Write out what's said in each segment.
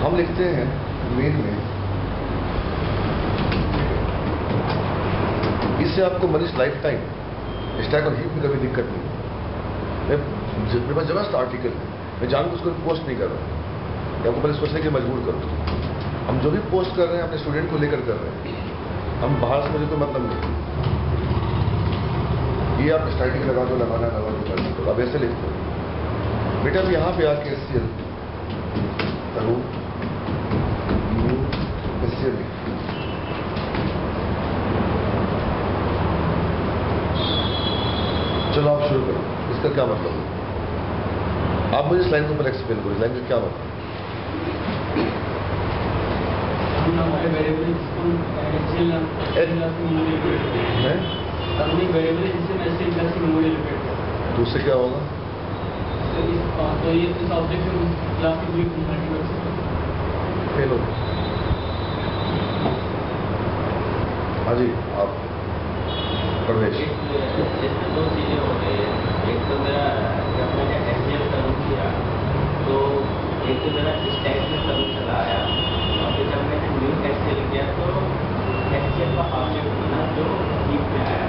हम लिखते हैं मेन में, इससे आपको मनीष लाइफ टाइम स्टैक और हीप में कभी दिक्कत नहीं। मेरे पास जबरदस्त आर्टिकल है, मैं जानकर उसको पोस्ट नहीं कर रहा हूँ, आपको पहले सोचने के मजबूर करूँ। हम जो भी पोस्ट कर रहे हैं अपने स्टूडेंट को लेकर कर रहे हैं, हम बाहर से मुझे कोई मतलब नहीं। ये आप स्टार्टिंग लगा दो, लगाना लगा दो, करना दो, अब ऐसे लिखते हो बेटा। अब यहाँ पे आके SCL तरुण SCL लिख, चलो आप शुरू करो। इसका क्या मतलब है? आप मुझे इस लाइन के ऊपर एक्सप्लेन करो, इस लाइन का क्या मतलब तो उससे क्या होगा? तो ये इस ऑब्जेक्ट में क्लास की पूरी फंक्शनैलिटी फेल हो। हाँ जी, आप प्रवेश। इसमें दो चीज़ें हो गई है। एक तो मेरा जब मैंने SCL चालू किया तो एक तो मेरा स्टैक में चालू चला आया, और फिर जब मैंने न्यू SCL किया तो SCL का ऑब्जेक्ट बना जो हीप में आया।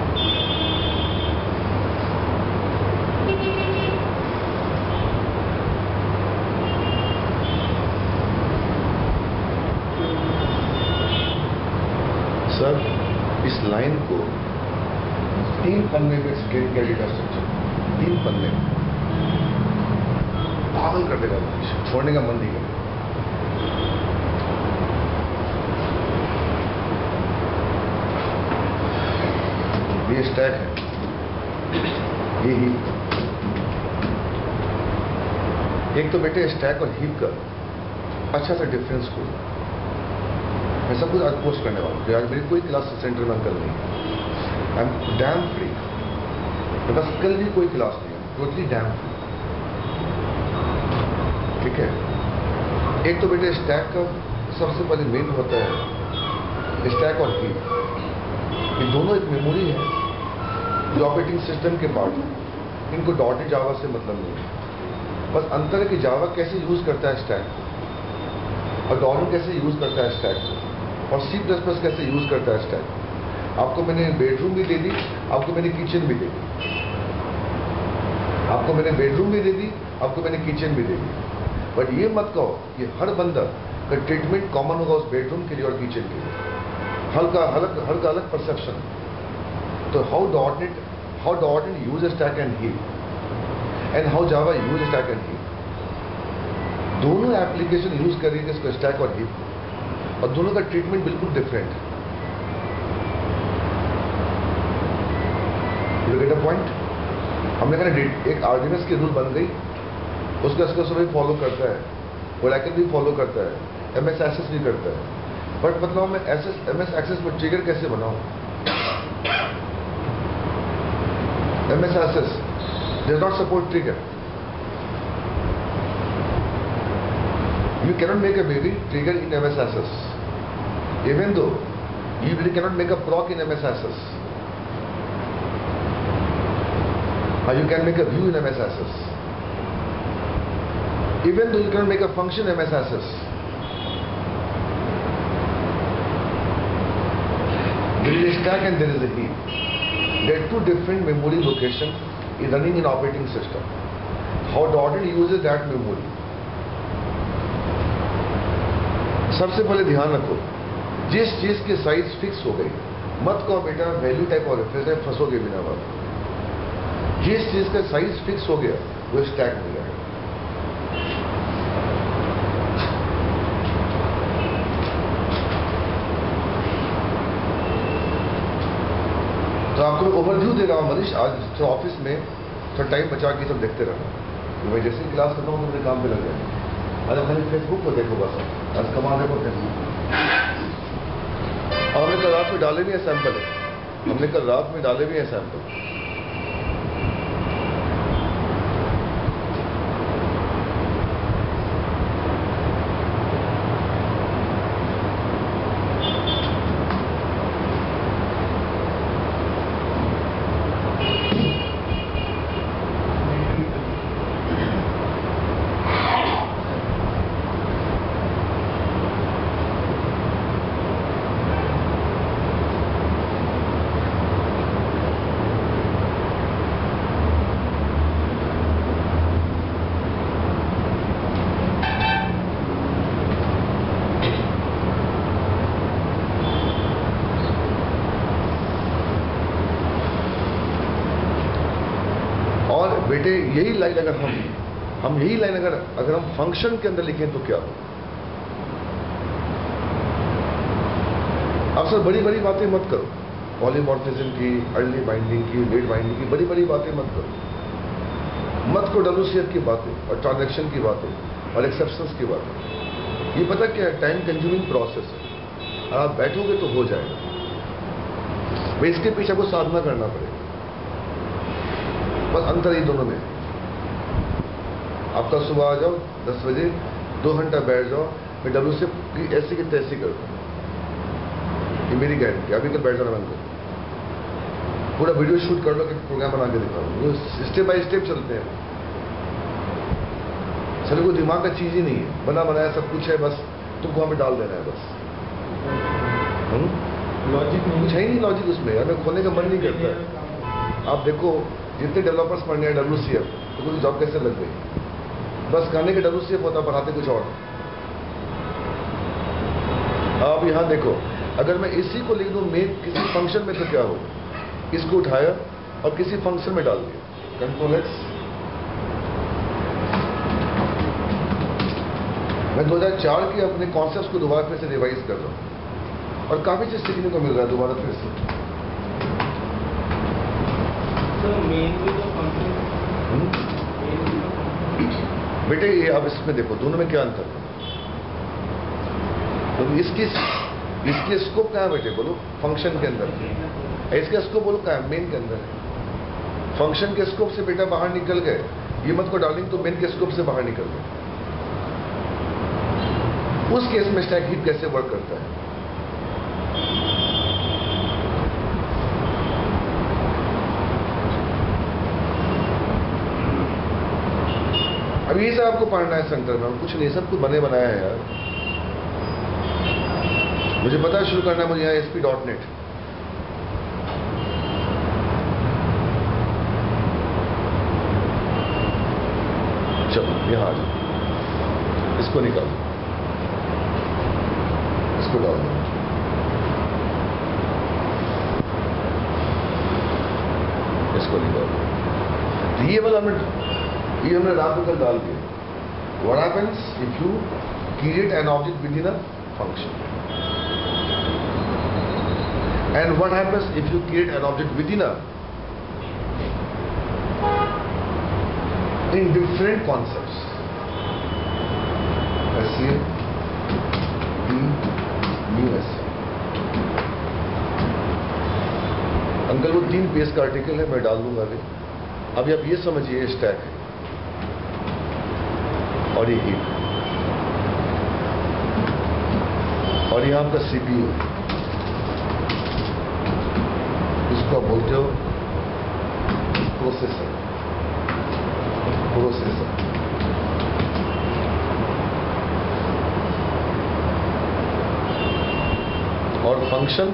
सर इस लाइन को 3 पन्ने में एक्सप्लेन किया डेटा स्ट्रक्चर, 3 पन्ने पागल कर देगा, छोड़ने का मन नहीं करेगा। ये स्टैक है, ये हीप। एक तो बेटे स्टैक और हीप का अच्छा सा डिफरेंस को मैं सब कुछ आज पोस्ट करने वाला हूँ। आज मेरी कोई क्लास सेंटर में अंकल नहीं है, आई एम डैम फ्री। मेरे पास कल भी कोई क्लास नहीं है, टोटली डैम फ्री। ठीक है। एक तो बेटे स्टैक का सबसे पहले मेन होता है स्टैक और हीप। ये दोनों एक मेमोरी है जो ऑपरेटिंग सिस्टम के पार्ट है। इनको डॉटेड जावा से मतलब नहीं है, बस अंतर है कि जावा कैसे यूज करता है स्टैक और डॉटेड कैसे यूज करता है स्टैक, और C++ कैसे यूज करता है स्टैक। आपको मैंने बेडरूम भी दे दी, आपको मैंने किचन भी दे दी, आपको मैंने बेडरूम भी दे दी, आपको मैंने किचन भी दे दी। बट ये मत कहो कि हर बंदा का ट्रीटमेंट कॉमन होगा उस बेडरूम के लिए और किचन के लिए। हल्का अलग परसेप्शन। तो how dotted use stack and heap and how Java use stack and heap, दोनों एप्लीकेशन यूज करेंगे इसको स्टैक और हीप, और दोनों का ट्रीटमेंट बिल्कुल डिफरेंट है। You get a point? हमने कहा एक आर्डिनेंस की रूल बन गई, उसका सभी फॉलो करता है, ओरेकल भी फॉलो करता है, MS एक्सेस भी करता है। बट मतलब मैं MS एक्सेस में ट्रिगर कैसे बनाऊं? MS access does not support trigger. You cannot make a baby trigger in MS access, even though you really cannot make a proc in MS access. Or you can make a view in MS access, even though you cannot make a function in MS access. There is a stack and there is a heap. There are two different memory locations running in operating system. How Dotted uses that memory. सबसे पहले ध्यान रखो, जिस चीज की size fix हो गई, मत कहो बेटा वैल्यू टाइप और रेफरेंस, फंसोगे बिना बात। जिस चीज का साइज फिक्स हो गया वो स्टैक में जाएगा। तो आपको मैं ओवरव्यू दे रहा हूँ मनीष। आज तो ऑफिस में थोड़ा टाइम बचा के सब देखते रहना, तो मैं जैसे ही क्लास करता हूँ तो मेरे काम पे लग जाएगा। अरे खाली फेसबुक को देखो बस, आज कमाने को फेसबुक। और हमने कल रात में डाले भी है सैंपल, हमने कल रात में डाले भी है सैंपल। बेटे यही लाइन अगर हम यही लाइन अगर हम फंक्शन के अंदर लिखें तो क्या हो? आप सर बड़ी बड़ी बातें मत करो, पॉलीमॉर्फिज्म की, अर्ली बाइंडिंग की, लेट बाइंडिंग की बड़ी बड़ी बातें मत करो। मत को WCF की बातें और ट्रांजैक्शन की बातें और एक्सेप्शंस की बातें। ये पता क्या है? टाइम कंज्यूमिंग प्रोसेस है। आप बैठोगे तो हो जाएगा, भाई इसके पीछे आपको साधना करना पड़ेगा। बस अंतर ये दोनों में है। आपका सुबह आ जाओ 10 बजे, 2 घंटा बैठ जाओ, मैं WCF की ऐसी की तैसी कर दूँ, ये मेरी गारंटी। अभी कल बैठ जाना बंद करो, पूरा वीडियो शूट कर लो कि प्रोग्राम बना के दिखाऊँ। स्टेप बाय स्टेप चलते हैं सर, कोई दिमाग का चीज ही नहीं है, बना बनाया सब कुछ है, बस तुमको हमें डाल देना है बस। लॉजिक नहीं, कुछ है ही नहीं लॉजिक उसमें, हमें खोलने का मन नहीं करता है। आप देखो जितने डेवलपर्स पढ़ने हैं WCF, तो कुछ जॉब कैसे लग गई? बस कहने के WCF होता, पढ़ाते कुछ और। आप यहाँ देखो, अगर मैं इसी को लिख दूं मेन किसी फंक्शन में तो क्या हो? इसको उठाया और किसी फंक्शन में डाल दिया, कंट्रोल X। मैं 2004 के अपने कॉन्सेप्ट्स को दोबारा फिर से रिवाइज कर रहा हूँ और काफी चीज सीखने को मिल रहा है दोबारा फिर से। बेटे ये अब इसमें देखो दोनों में क्या अंतर है? तो इसकी स्कोप कहाँ है बेटे? बोलो फंक्शन के अंदर, इसका स्कोप बोलो कहाँ है? मेन के अंदर है। फंक्शन के स्कोप से बेटा बाहर निकल गए, ये मत को डार्लिंग, तो मेन के स्कोप से बाहर निकल गए। उस केस में स्टैक हीप कैसे वर्क करता है? अब ये सब आपको पढ़ना है सेंटर में, कुछ नहीं, सब कुछ बने बनाया है यार। मुझे पता है शुरू करना है मुझे यहाँ ASP.NET। चलो यहाँ आ जाओ, इसको निकालो, इसको डाल दो, इसको निकालो। ये वाला हमने रात को कल डाल दिया। What happens if you create an object within a function? And what happens if you create an object within a in different concepts? SCA, new SCA। Uncle वो 3 पेज का आर्टिकल है, मैं डाल दूंगा अभी। अभी आप ये समझिए स्टैक है और ये हीप और ये आपका CPU, इसको आप बोलते हो प्रोसेसर। और फंक्शन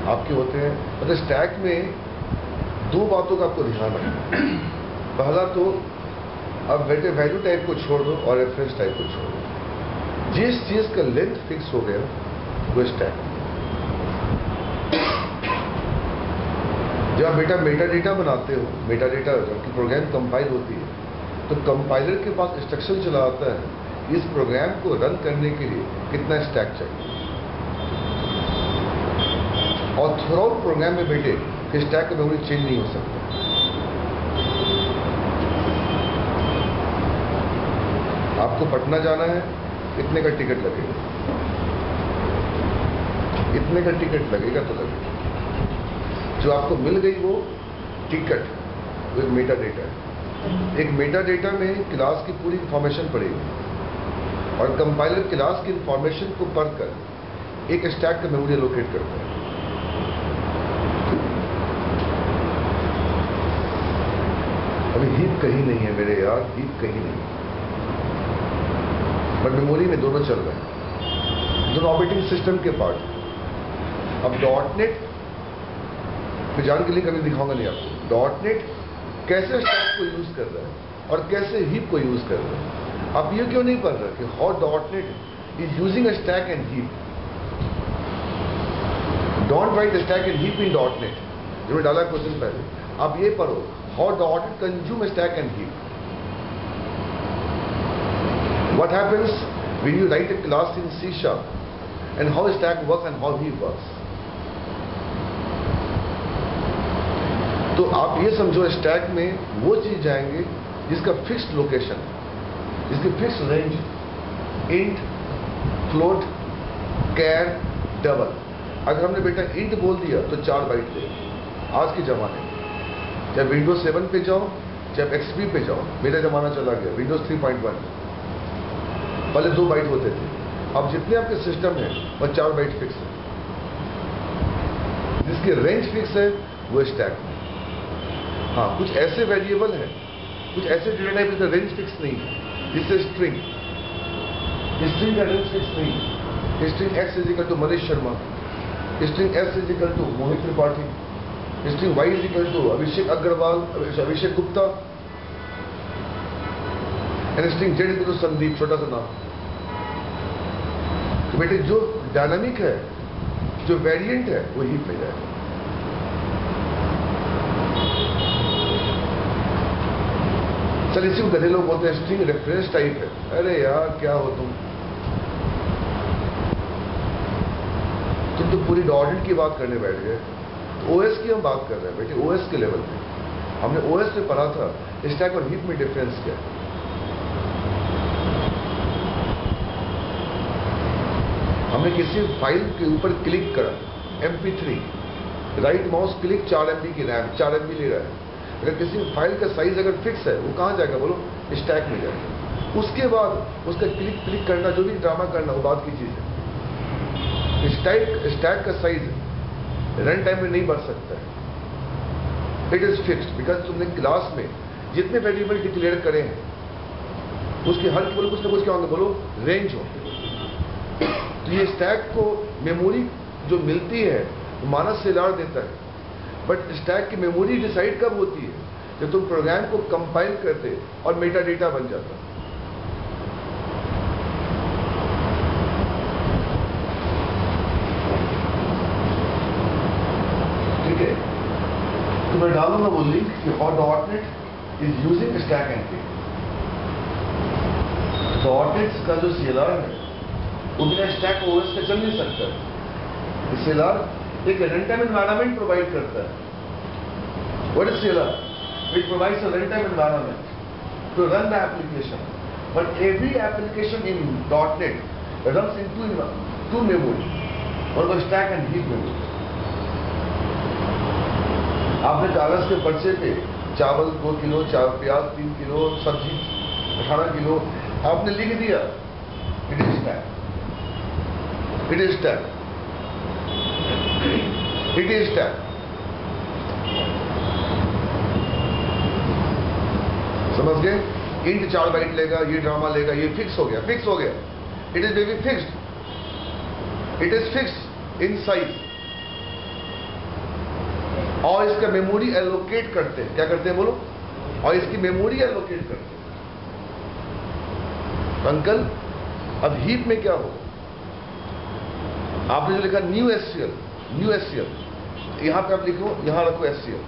आपके होते हैं। मतलब स्टैक में 2 बातों का आपको ध्यान रखना। पहला तो अब बेटे वैल्यू टाइप को छोड़ दो और रेफरेंस टाइप को छोड़ दो। जिस चीज का लेंथ फिक्स हो गया वो स्टैक। जब बेटा मेटा डेटा बनाते हो, मेटा डेटा जबकि प्रोग्राम कंपाइल होती है, तो कंपाइलर के पास इंस्ट्रक्शन चला आता है इस प्रोग्राम को रन करने के लिए कितना स्टैक चाहिए। और थ्रू आउट प्रोग्राम में बेटे स्टैक का मेमोरी चेंज नहीं हो सकता। आपको पटना जाना है, इतने का टिकट लगेगा, इतने का टिकट लगेगा तो लगेगा। जो आपको मिल गई वो टिकट, वो एक मेटा डेटा है। एक मेटा डेटा में क्लास की पूरी इंफॉर्मेशन पड़ेगी और कंपाइलर क्लास की इंफॉर्मेशन को पढ़कर एक स्टैक का मेमोरी एलोकेट करता है। अभी हीप कहीं नहीं है मेरे यार, हीप कहीं नहीं, बट मेमोरी में दोनों चल रहे हैं, दोनों ऑपरेटिंग सिस्टम के पार्ट। अब .NET मैं जान के लिए कभी दिखाऊंगा नहीं आपको, .NET कैसे स्टैक को यूज कर रहा है और कैसे हीप को यूज कर रहा है। आप ये क्यों नहीं पढ़ रहे कि how .NET is using a stack and heap. Don't write stack and heap in .NEट, जो मैं डाला क्वेश्चन पहले, आप ये पढ़ो how dotnet consume stack and heap. What happens when you write a class in C# and how stack works and how heap works? तो आप ये समझो स्टैक में वो चीज जाएंगे जिसका फिक्स्ड लोकेशन है, जिसकी फिक्स रेंज, इंट, फ्लोट, कैर, डबल। अगर हमने बेटा इंट बोल दिया तो 4 बाइट ले। आज के जमाने में चाहे विंडोज 7 पे जाओ चाहे एक्सपी पे जाओ, मेरा जमाना चला गया विंडोज 3.1, पहले 2 बाइट होते थे। अब जितने आपके सिस्टम है वह 4 बाइट फिक्स है। जिसकी रेंज फिक्स है वो स्टैक है। हाँ, कुछ ऐसे वेरिएबल हैं, कुछ ऐसे डेटा टाइप जिसका रेंज फिक्स नहीं है, जिससे स्ट्रिंग का रेंज फिक्स नहीं है। String x is equal to Manish Sharma, string s is equal to Mohit Tripathi, string y is equal to Abhishek Agrawal, Abhishek Gupta, and string z is equal to Sandeep, छोटा सा नाम। तो बेटे जो डायनामिक है, जो वेरिएंट है, वो हीप में जाएगा। चल इसी को गधे लोग बोलते हैं स्ट्रिंग रेफरेंस टाइप है। अरे यार क्या हो तुम तो पूरी डॉटेड की बात करने बैठ गए। ओएस की हम बात कर रहे हैं बेटे, ओएस के लेवल पे। हमने ओएस में पढ़ा था स्टैक और हीप में डिफरेंस क्या है। हमने किसी फाइल के ऊपर क्लिक करा, MP3, right mouse click, 4 MB की रैम, 4 MB ले रहा है। अगर किसी फाइल का साइज अगर फिक्स है वो कहाँ जाएगा बोलो? स्टैक में जाएगा। उसके बाद उसका क्लिक करना, जो भी ड्रामा करना, वो बात की चीज है। स्टैक का साइज रन टाइम में नहीं बढ़ सकता है। इट इज फिक्स्ड बिकॉज तुमने क्लास में जितने वेरिएबल डिक्लेयर करे हैं उसके हर केवल कुछ ना कुछ क्या होंगे बोलो? रेंज होंगे। तो ये स्टैक को मेमोरी जो मिलती है वो मानस सेलार देता है, बट स्टैक की मेमोरी डिसाइड कब होती है? जब तुम प्रोग्राम को कंपाइल करते और मेटा डेटा बन जाता। ठीक है, तो मैं डालूंगा वो लिंक कि और dot net is using stack and heap. Dot net का जो सीएलआर है वो बिना स्टैक ओएस के चल नहीं सकता है। सीएलआर एक रनटाइम एनवायरनमेंट प्रोवाइड करता है। What is CLR? It provides a runtime environment to run the application. But every application in .NET runs into two memory, one was stack and heap memory. आपने कागज के पर्चे पे चावल 2 kilo, प्याज 3 kilo, सब्जी 18 किलो आपने लिख दिया, it is stack, it is stack, it is stack. समझ गए? इंट 4 बाइट लेगा, ये ड्रामा लेगा, ये फिक्स हो गया, फिक्स हो गया। It is baby fixed, it is fixed in size. और इसका मेमोरी एलोकेट करते हैं, क्या करते हैं बोलो? और इसकी मेमोरी एलोकेट करते हैं। अंकल अब हीप में क्या हो? आपने जो लिखा न्यू एससीएल, न्यू एससीएल, यहां पे आप लिखो, यहां रखो एससीएल,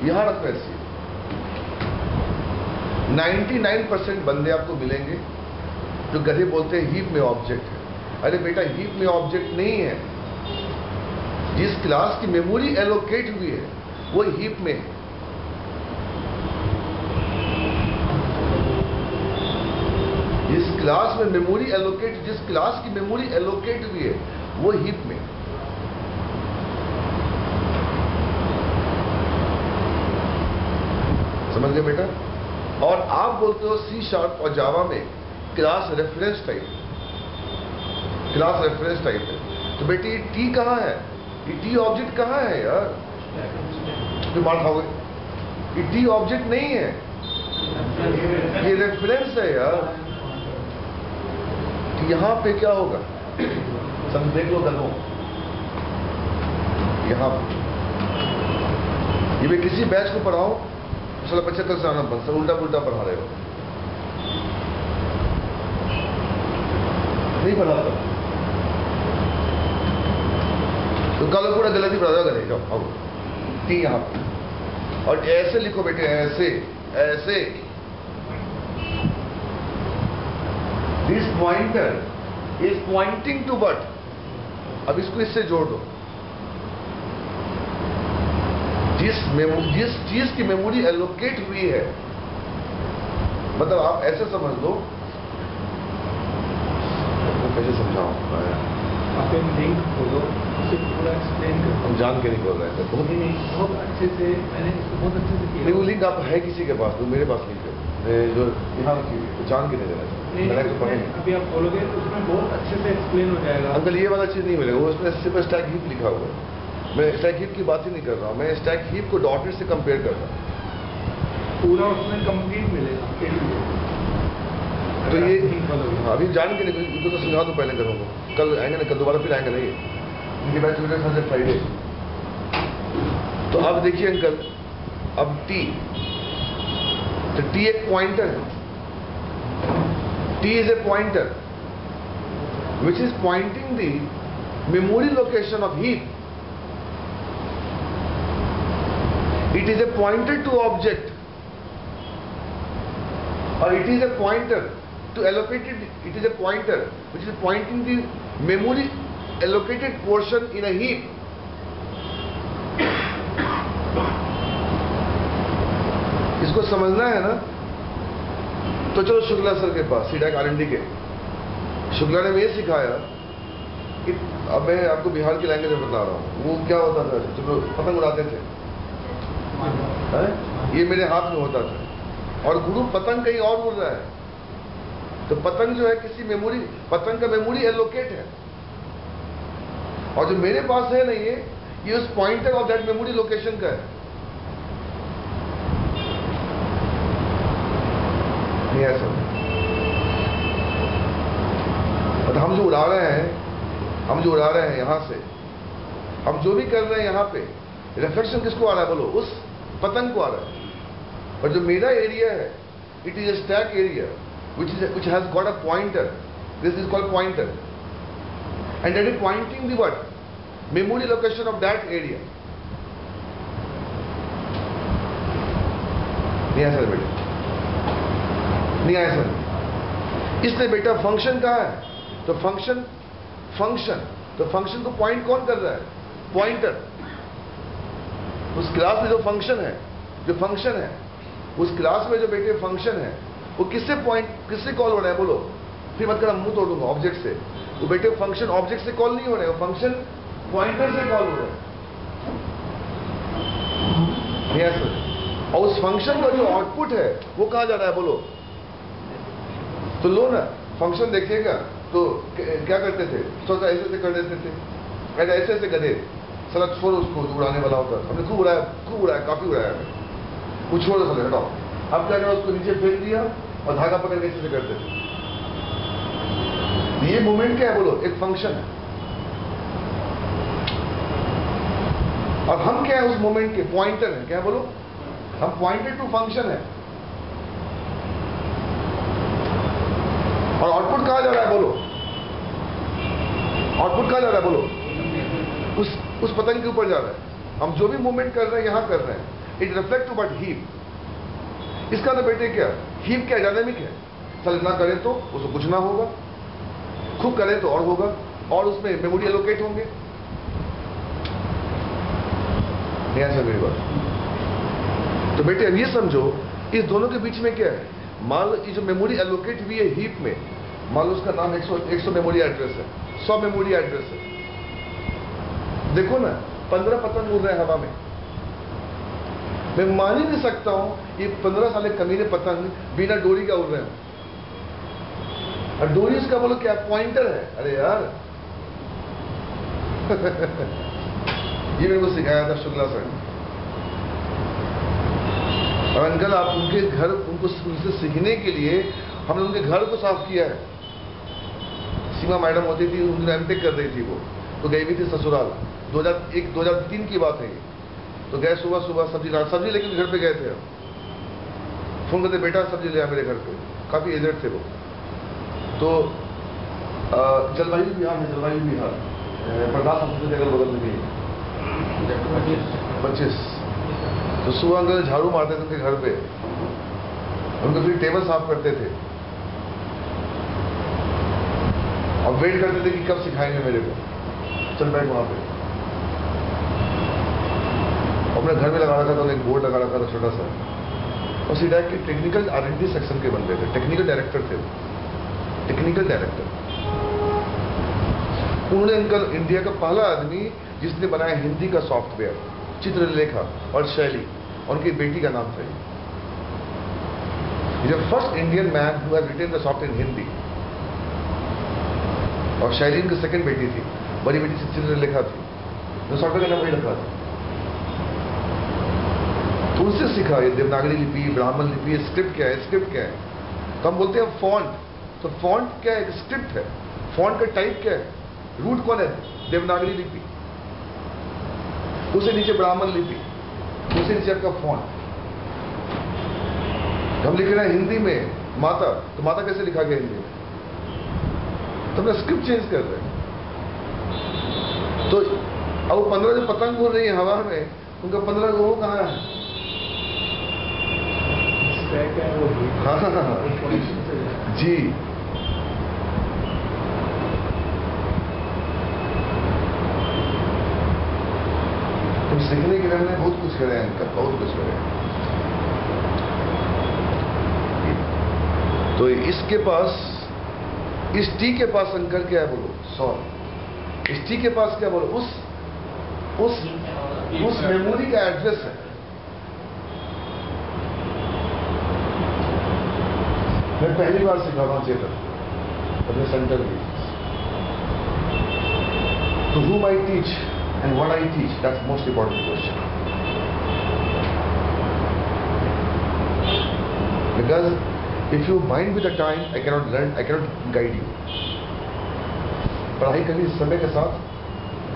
यहां रखो एससीएल। 99% बंदे आपको मिलेंगे जो गधे बोलते हैं हीप में ऑब्जेक्ट है। अरे बेटा हीप में ऑब्जेक्ट नहीं है। जिस क्लास की मेमोरी एलोकेट हुई है वो हीप में है। जिस क्लास में मेमोरी एलोकेट, जिस क्लास की मेमोरी एलोकेट हुई है वो हीप में। समझ गए बेटा? और आप बोलते हो C# और जावा में class reference type, class reference type है। तो बेटी टी कहाँ है? ये टी ऑब्जेक्ट कहाँ है यार? तो मार खाओगे। ये टी ऑब्जेक्ट नहीं है, ये रेफरेंस है यार। तो यहां पे क्या होगा? सब देख लो गधों, यहां ये मैं किसी बैच को पढ़ाऊं 75 से आना बंद, सब उल्टा पुल्टा पढ़ा रहे हो, नहीं पढ़ाता तो कल पूरा गलत ही पढ़ा गए। जाओ आओ टी यहाँ पे और ऐसे लिखो बेटे, ऐसे ऐसे। This pointer is pointing to what? अब इसको इससे जोड़ दो। जिस चीज की मेमोरी एलोकेट हुई है, मतलब आप ऐसे समझ लो, कैसे समझाऊं? आप एक लिंक खोलो, उसे पूरा एक्सप्लेन करो। हम जान के नहीं बोल रहे थे, बहुत बहुत अच्छे से मैंने इसको बहुत अच्छे से किया। नहीं। वो लिंक आप है किसी के पास, तो मेरे पास नहीं है, जो यहाँ की जान के नहीं देना नहीं, चाहिए। तो पढ़ेंगे अभी आप खोलोगे तो उसमें बहुत अच्छे से एक्सप्लेन हो जाएगा। अंकल, ये वाला चीज नहीं मिलेगा, वो उसमें सिर्फ स्टैक हीप लिखा हुआ है। मैं स्टैक हीप की बात ही नहीं कर रहा हूँ, मैं स्टैक हीप को डॉटेड से कंपेयर कर रहा हूँ। पूरा उसमें कंप्लीट मिलेगा। तो ये अभी जान के नहीं, इनको तो समझा दो पहले करूँगा। कल आएंगे ना, कल दोबारा फिर आएंगे नहीं, इनके बैच थर्सडे फ्राइडे। तो अब देखिए अंकल, अब टी, तो टी एक पॉइंटर है। T is a pointer which is pointing the memory location of heap. It is a pointer to object, or it is a pointer to allocated. It is a pointer which is pointing the memory allocated portion in a heap. इसको समझना है ना, तो चलो Shukla sir के पास, CDAC R&D के। शुक्ला ने ये सिखाया कि, अब मैं आपको बिहार की लैंग्वेज में बता रहा हूँ, वो क्या होता था, चलो पतंग उड़ाते थे, है? ये मेरे हाथ में होता था, और गुरु पतंग कहीं और उड़ रहा है, तो पतंग जो है किसी मेमोरी, पतंग का मेमोरी एलोकेट है, और जो मेरे पास है ना, ये उस pointer of that memory location का है। नहीं है सर, और हम जो उड़ा रहे हैं, यहां से हम जो भी कर रहे हैं, यहां पे रिफ्लेक्शन किसको आ रहा है बोलो? उस पतंग को आ रहा है। और जो मेरा एरिया है, it is a stack area which has got a pointer. This is called pointer, and that is pointing the what? Memory location of that area. नहीं आया सर बेटा, नहीं आया सर। इसलिए बेटा फंक्शन कहाँ है? तो फंक्शन को पॉइंट कौन कर रहा है? पॉइंटर। उस क्लास में जो फंक्शन है, उस क्लास में जो बेटे फंक्शन है, वो किससे कॉल हो रहा है बोलो? फिर मत कर, मुंह तोड़ दूंगा ऑब्जेक्ट से। वो बेटे फंक्शन ऑब्जेक्ट से कॉल नहीं हो रहा है, वो फंक्शन पॉइंटर से कॉल हो रहा है। Yes sir. और उस फंक्शन का जो आउटपुट है, वो कहाँ जा रहा है बोलो? तो लो ना, फंक्शन देखिएगा तो क्या करते थे? सोचा ऐसे कर देते थे, ऐसे गधे, साला छोड़ उसको, जो उड़ाने वाला होता था। हमने खूब उड़ाया, काफी उड़ाया है, वो छोड़ो साले, हटाओ। अब क्या करा, उसको नीचे फेंक दिया और धागा पकड़ के ऐसे करते थे। ये मूवमेंट क्या है बोलो? एक फंक्शन है। और हम क्या है उस मूवमेंट के? पॉइंटर है। क्या बोलो? हम पॉइंटेड टू फंक्शन है। और आउटपुट कहां जा रहा है बोलो? आउटपुट कहां जा रहा है बोलो? उस पतंग के ऊपर जा रहा है। हम जो भी मूवमेंट कर रहे हैं, यहां कर रहे हैं, it reflect to but heap. इसका तो बेटे क्या, हीप क्या डायनामिक है। चल ना करें तो उसको कुछ ना होगा, खूब करें तो और होगा, और उसमें मेमोरी एलोकेट होंगे। नहीं ऐसा मेरी बात। तो बेटे अब ये समझो, इस दोनों के बीच में क्या है? मान लो ये जो मेमोरी एलोकेट हुई है हीप में, मान लो उसका नाम 100 मेमोरी एड्रेस है, 100 मेमोरी एड्रेस है। देखो ना, 15 पतंग उड़ रहे हैं हवा में। मैं मान ही नहीं सकता हूं ये 15 साल कमीने पतंग बिना डोरी का उड़ रहे हैं। और डोरी इसका बोलो क्या? पॉइंटर है। अरे यार ये मेरे को सिखाया था शुक्ला सर। और अंकल आप उनके घर, उनसे सीखने के लिए हमने उनके घर को साफ किया है। सीमा मैडम होती थी, उनकी एमटेक कर रही थी, वो तो गई हुई थी ससुराल। 2001-2003 की बात है ये। तो गए सुबह सब्जी लेकिन घर पे गए थे। फोन करते, बेटा सब्जी ले आ मेरे घर पे। काफी एजेड थे वो। तो जलवायु बिहार बर्दाश्त अगल बगल में भी 25 तो सुबह अंकल झाड़ू मारते थे उनके घर पे, उनको फिर टेबल साफ करते थे और वेट करते थे कि कब सिखाएंगे मेरे को, चल बैठ वहां पे। अपने घर में लगा रखा था, एक बोर्ड लगा रखा था छोटा सा, और सीधा के टेक्निकल R&D सेक्शन के बंदे थे, टेक्निकल डायरेक्टर थे, टेक्निकल डायरेक्टर। उन्होंने अंकल इंडिया का पहला आदमी जिसने बनाया हिंदी का सॉफ्टवेयर, चित्रलेखा और शैली, और उनकी बेटी का नाम था ये। First Indian man who has written the software in Hindi, और शैली उनकी सेकंड बेटी थी, बड़ी बेटी चित्रलेखा थी, जो सॉफ्टवेयर का नाम वही रखा था। तो उनसे सीखा ये देवनागरी लिपि, ब्राह्मण लिपि, स्क्रिप्ट क्या है, स्क्रिप्ट क्या है। तो हम बोलते हैं फॉन्ट, तो फॉन्ट क्या है, एक स्क्रिप्ट है। फॉन्ट का टाइप क्या है, रूट कौन है, देवनागरी लिपि, उसे नीचे ब्राह्मण लिपि, उसे नीचे आपका फॉन्ट। हम लिख रहे हैं हिंदी में माता, तो माता कैसे लिखा गया हिंदी में, तो हमने स्क्रिप्ट चेंज कर रहे हैं। तो अब 15 जो पतंग उड़ रही है हवा में, उनका 15 वो कहाँ है? हाँ जी। तुम सीखने के लिए हमने बहुत कुछ करे हैं अंकल, बहुत कुछ करे हैं। तो इसके पास, इस टी के पास अंकल क्या है बोलो, 100। इस टी के पास क्या बोलो, उस मेमोरी का एड्रेस है। मैं पहली बार सिखा रहा हूं चेतन अपने सेंटर में। To whom I teach and what I teach, that's most important question. Because if you mind with the time, I cannot learn, I cannot guide you. पढ़ाई कभी समय के साथ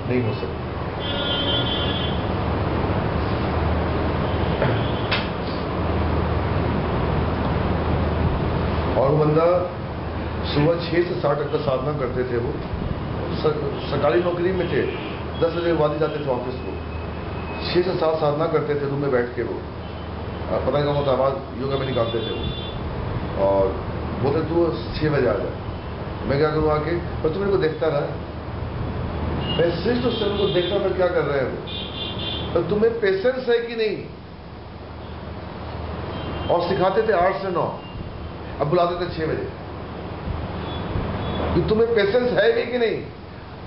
नहीं हो सकती। और वो बंदा सुबह 6 से 7 तक का साधना करते थे। वो सरकारी नौकरी में थे, 10 बजे बाद ही जाते थे ऑफिस को। 6 से 7 साधना करते थे रूम में बैठ के। वो पता नहीं कौन सा आवाज़ योगा में निकालते थे वो, और बोलते तू 6 बजे आ जाए। मैं क्या करूँ आके, पर तू मेरे को देखता रहा। मैं सिर्फ उस समय को देखता था क्या कर रहे हैं वो, तो तुम्हें पेशेंस है कि नहीं। और सिखाते थे 8 से 9, अब बुलाते थे 6 बजे। कि तुम्हें पेशेंस है भी कि नहीं,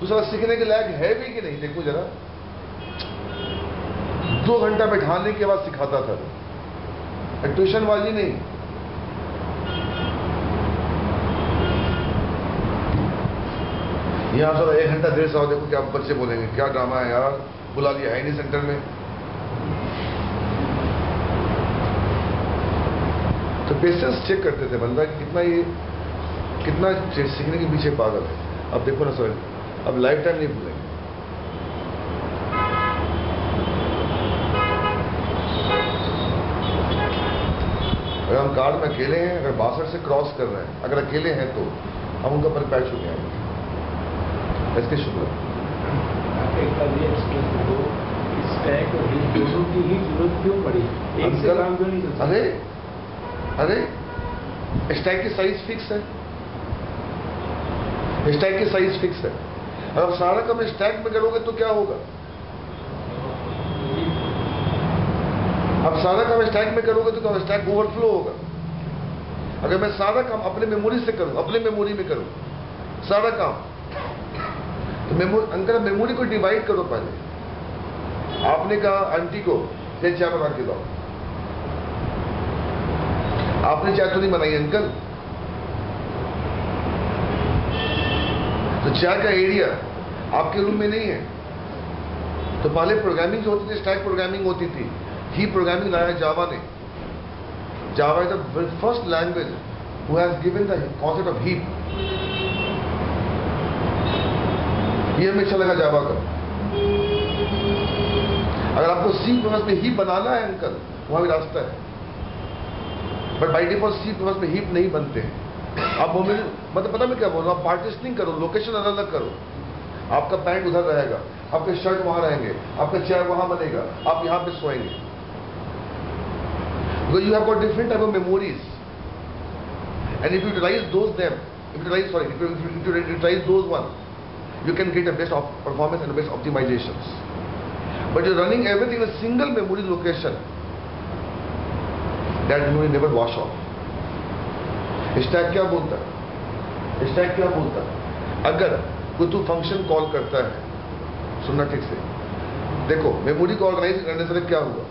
दूसरा सीखने के लायक है भी कि नहीं, देखो जरा। 2 घंटा बैठाने के बाद सिखाता था, ट्यूशन वाली नहीं। यहां थोड़ा 1 घंटा देर से आओ, देखो क्या बच्चे बोलेंगे, क्या ड्रामा है यार, बुला लिया है नहीं सेंटर में। तो पेशेंस चेक करते थे बंदा कितना सीखने के पीछे पागल है। अब देखो ना सर, अब लाइफ टाइम नहीं भूलेंगे। अगर हम कार में अकेले हैं, अगर 62 से क्रॉस कर रहे हैं, अगर अकेले हैं तो हम उनका पर पैर छू गए। इसके शुक्र स्टैक और हिल दोनों की ही जरूरत क्यों पड़ी, एक से काम क्यों नहीं चलता? अरे स्टैक की साइज फिक्स है, स्टैक की साइज फिक्स है। अब सारा काम स्टैक में करोगे तो क्या होगा, अब सारा काम स्टैक में करोगे तो क्या, स्टैक ओवरफ्लो होगा। अगर मैं सारा काम अपने मेमोरी से करूं, अपने मेमोरी में करूं सारा काम, तो अंकल मेमोरी को डिवाइड करो। पहले आपने कहा आंटी को ये चाय बना के दो, आपने चाय तो नहीं बनाई अंकल, तो चाय का एरिया आपके रूम में नहीं है। तो पहले प्रोग्रामिंग जो होती थी, स्टैक प्रोग्रामिंग होती थी, ही प्रोग्रामिंग लाया जावा ने। Java is the first language who has given the concept of heap. ये हमें अच्छा लगा जावा का। अगर आपको सी प्लस में हीप बनाना है अंकल, वहां भी रास्ता है, but by default C plus में हीप नहीं बनते हैं। आप मतलब पता मैं क्या बोल रहा हूँ, पार्टिशनिंग करो, लोकेशन अलग अलग करो। आपका पैंट उधर रहेगा, आपके शर्ट वहां रहेंगे, आपका चेयर वहां बनेगा, आप यहां पे सोएंगे। because you have got different type of memories, and if you utilize those one, you can get a best of performance and best optimizations. But you're running everything in a single memory location, that memory never wash off. Stack क्या बोलता है? Stack क्या बोलता है? अगर कोई तू function call करता है, सुनना ठीक से, देखो मेमोरी को ऑर्गेनाइज करने से क्या हुआ?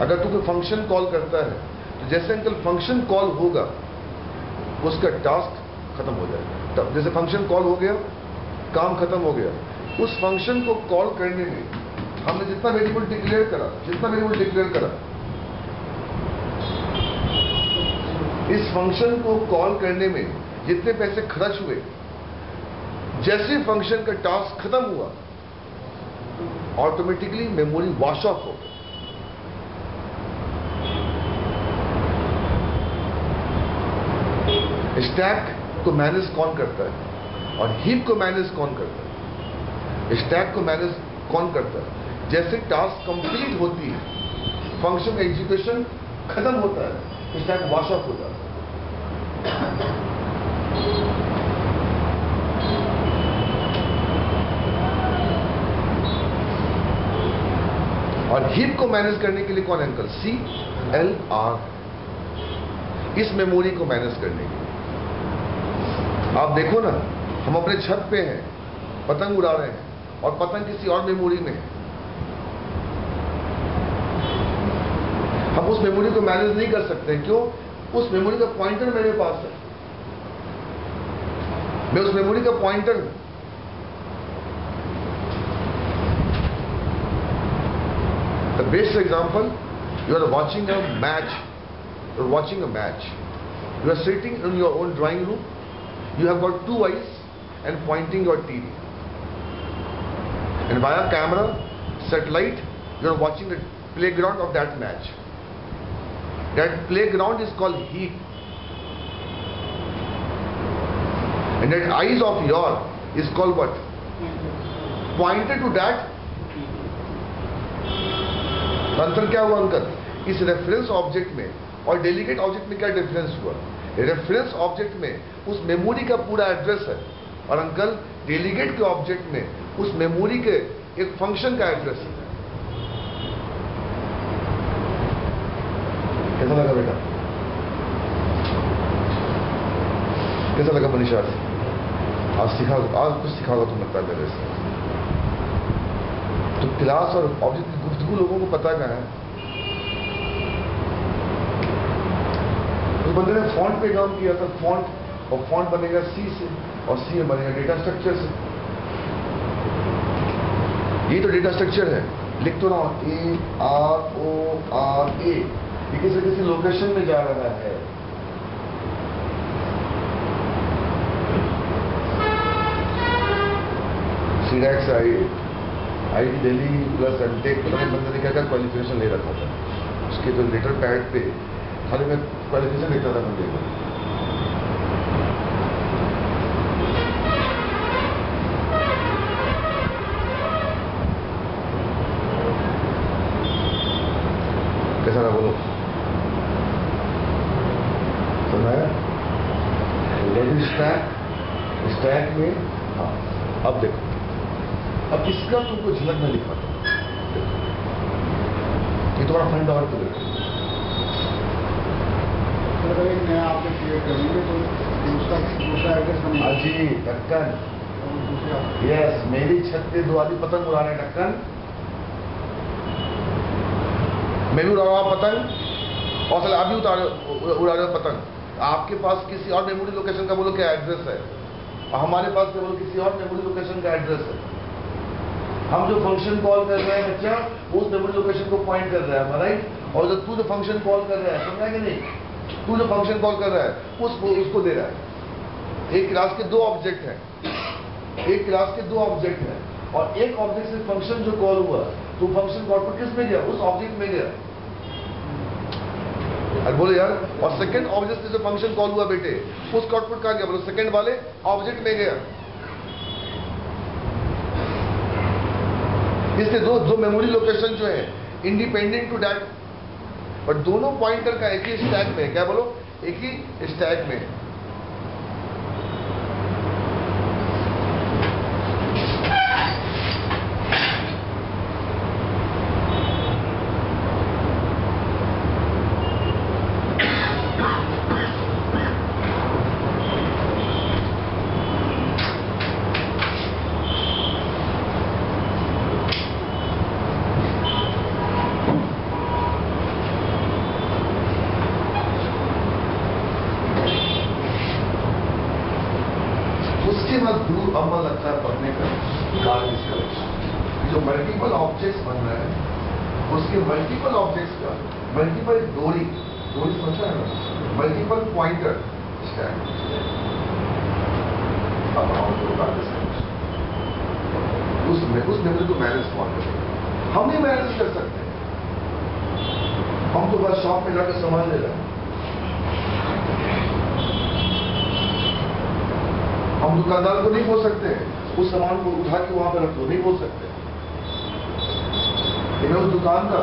अगर तू कोई फंक्शन कॉल करता है तो जैसे अंकल फंक्शन कॉल होगा उसका टास्क खत्म हो जाएगा। तब जैसे फंक्शन कॉल हो गया, काम खत्म हो गया, उस फंक्शन को कॉल करने में हमने जितना वेरिएबल डिक्लेयर करा, इस फंक्शन को कॉल करने में जितने पैसे खर्च हुए, जैसे फंक्शन का टास्क खत्म हुआ, ऑटोमेटिकली मेमोरी वॉश ऑफ हो। स्टैक को मैनेज कौन करता है और हीप को मैनेज कौन करता है? स्टैक को मैनेज कौन करता है? जैसे टास्क कंप्लीट होती है, फंक्शन एग्जीक्यूशन खत्म होता है, स्टैक वॉश ऑफ होता है। और हीप को मैनेज करने के लिए कौन है अंकल? CLR, इस मेमोरी को मैनेज करने के लिए। आप देखो ना, हम अपने छत पे हैं, पतंग उड़ा रहे हैं और पतंग किसी और मेमोरी में है। हम उस मेमोरी को मैनेज नहीं कर सकते। क्यों? उस मेमोरी का पॉइंटर मेरे पास है, मैं उस मेमोरी का पॉइंटर हूं। The best example, you are watching a match, you are sitting in your own drawing room, you have got two eyes and pointing your TV, and via camera, satellite, you are watching the playground of that match. That playground is called heap, and that eyes of your is called what? Pointed to that. अंतर क्या हुआ uncle? इस reference object में और delegate object में क्या difference हुआ? Reference object में उस मेमोरी का पूरा एड्रेस है, और अंकल डेलीगेट के ऑब्जेक्ट में उस मेमोरी के एक फंक्शन का एड्रेस है। कैसा लगा बेटा? कैसा लगा मनीषा? आज कुछ सिखाओगा तुम लगता है मेरे से। तो क्लास और ऑब्जेक्ट की गुफ्तगू लोगों को पता कहाँ है? उस बंदे ने फॉन्ट पे काम किया था, फॉन्ट, और फॉन्ट बनेगा C से, और C में बनेगा डेटा स्ट्रक्चर से। ये तो डेटा स्ट्रक्चर है, लिख तो रहा हूं ARORA, ये किसी लोकेशन में जा रहा है। सीडैक से आई दिल्ली प्लस एमटेक, पता नहीं बंदे ने क्या क्वालिफिकेशन ले रखा था, उसके जो लेटर पैड पे खाली मैं क्वालिफिकेशन लिखता था बंदे को। कैसा रहा बोलो? सुनाया? स्टैक में, हाँ अब देखो, अब इसका तुमको झलक में दिखाता हूं। ये तुम्हारा फ्रंट और तो देखो, नया आपने क्रिएट करेंगे तो दूसरा एड्रेस बनेगा। हाँ जी, ढक्कन, यस, मेरी छत पे दो आदमी पतंग उड़ा रहे हैं, ढक्कन मैं भी उड़ा रहा हूँ पतंग, और चल आप भी उड़ा रहे हो पतंग। आपके पास किसी और मेमोरी लोकेशन का बोलो क्या एड्रेस है, और हमारे पास केवल किसी और मेमोरी लोकेशन का एड्रेस है। हम जो फंक्शन कॉल कर रहे हैं बच्चा, उस मेमोरी लोकेशन को पॉइंट कर रहा है, राइट? और जो तू जो फंक्शन कॉल कर रहा है, समझा कि नहीं? तू जो फंक्शन कॉल कर रहा है उसको दे रहा है। एक क्लास के दो ऑब्जेक्ट हैं, और एक ऑब्जेक्ट से फंक्शन जो कॉल हुआ, तो फंक्शन कॉल पर किस में गया? उस ऑब्जेक्ट में गया। अरे बोले यार, और सेकंड ऑब्जेक्ट से जो फंक्शन कॉल हुआ बेटे, उसका आउटपुट कहां गया? बोलो सेकंड वाले ऑब्जेक्ट में गया। इसलिए दो मेमोरी लोकेशन जो है इंडिपेंडेंट टू दैट बट दोनों पॉइंटर का एक ही स्टैक में है। क्या बोलो? एक ही स्टैक में है। उसके बाद दूर अमल लगता है पढ़ने का गार्बेज कलेक्शन। जो मल्टीपल ऑब्जेक्ट्स बन रहे हैं, उसके मल्टीपल ऑब्जेक्ट्स का मल्टीपल डोरी समझा है ना, मल्टीपल पॉइंटर स्टैक। अब आओ तो गार्बेज कलेक्शन, उस मेमोरी को मैनेज कौन करेगा? हम नहीं मैनेज कर सकते। हम तो बस शॉप में जाकर सामान ले रहे हैं। हम दुकानदार को नहीं बोल सकते उस सामान को उठा के वहां पर रख दो, नहीं बोल सकते। मैं उस दुकान का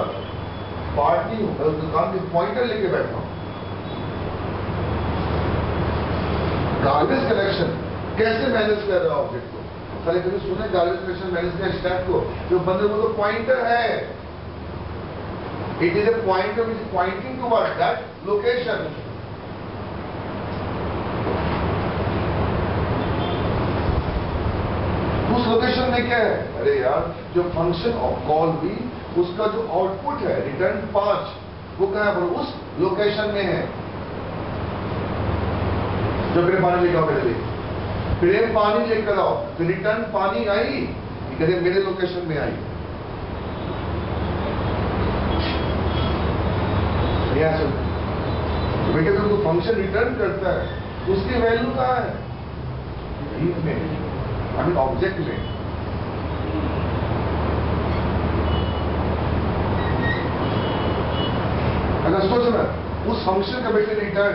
पार्ट नहीं हूं, मैं उस दुकान के पॉइंटर लेके बैठा हूं। गार्बेज कलेक्शन कैसे मैनेज कर रहा है ऑब्जेक्ट को? सारे कभी सुने गार्बेज कलेक्शन मैनेज का स्टैक को? जो बंदे वो तो पॉइंटर है, it is a pointer which is pointing towards that location. उस लोकेशन में क्या है? अरे यार, जो फंक्शन ऑफ कॉल हुई उसका जो आउटपुट है रिटर्न 5, वो कहां है? उस लोकेशन में है। जो प्रेम पानी लेकर आओ, पहले प्रेम पानी लेकर आओ, तो रिटर्न पानी आई, कहते मेरे लोकेशन में आई। बेटे तो फंक्शन रिटर्न करता है, उसकी वैल्यू कहां है? हीप में, ऑब्जेक्ट में। अगर सोचना उस फंक्शन का बेटे रिटर्न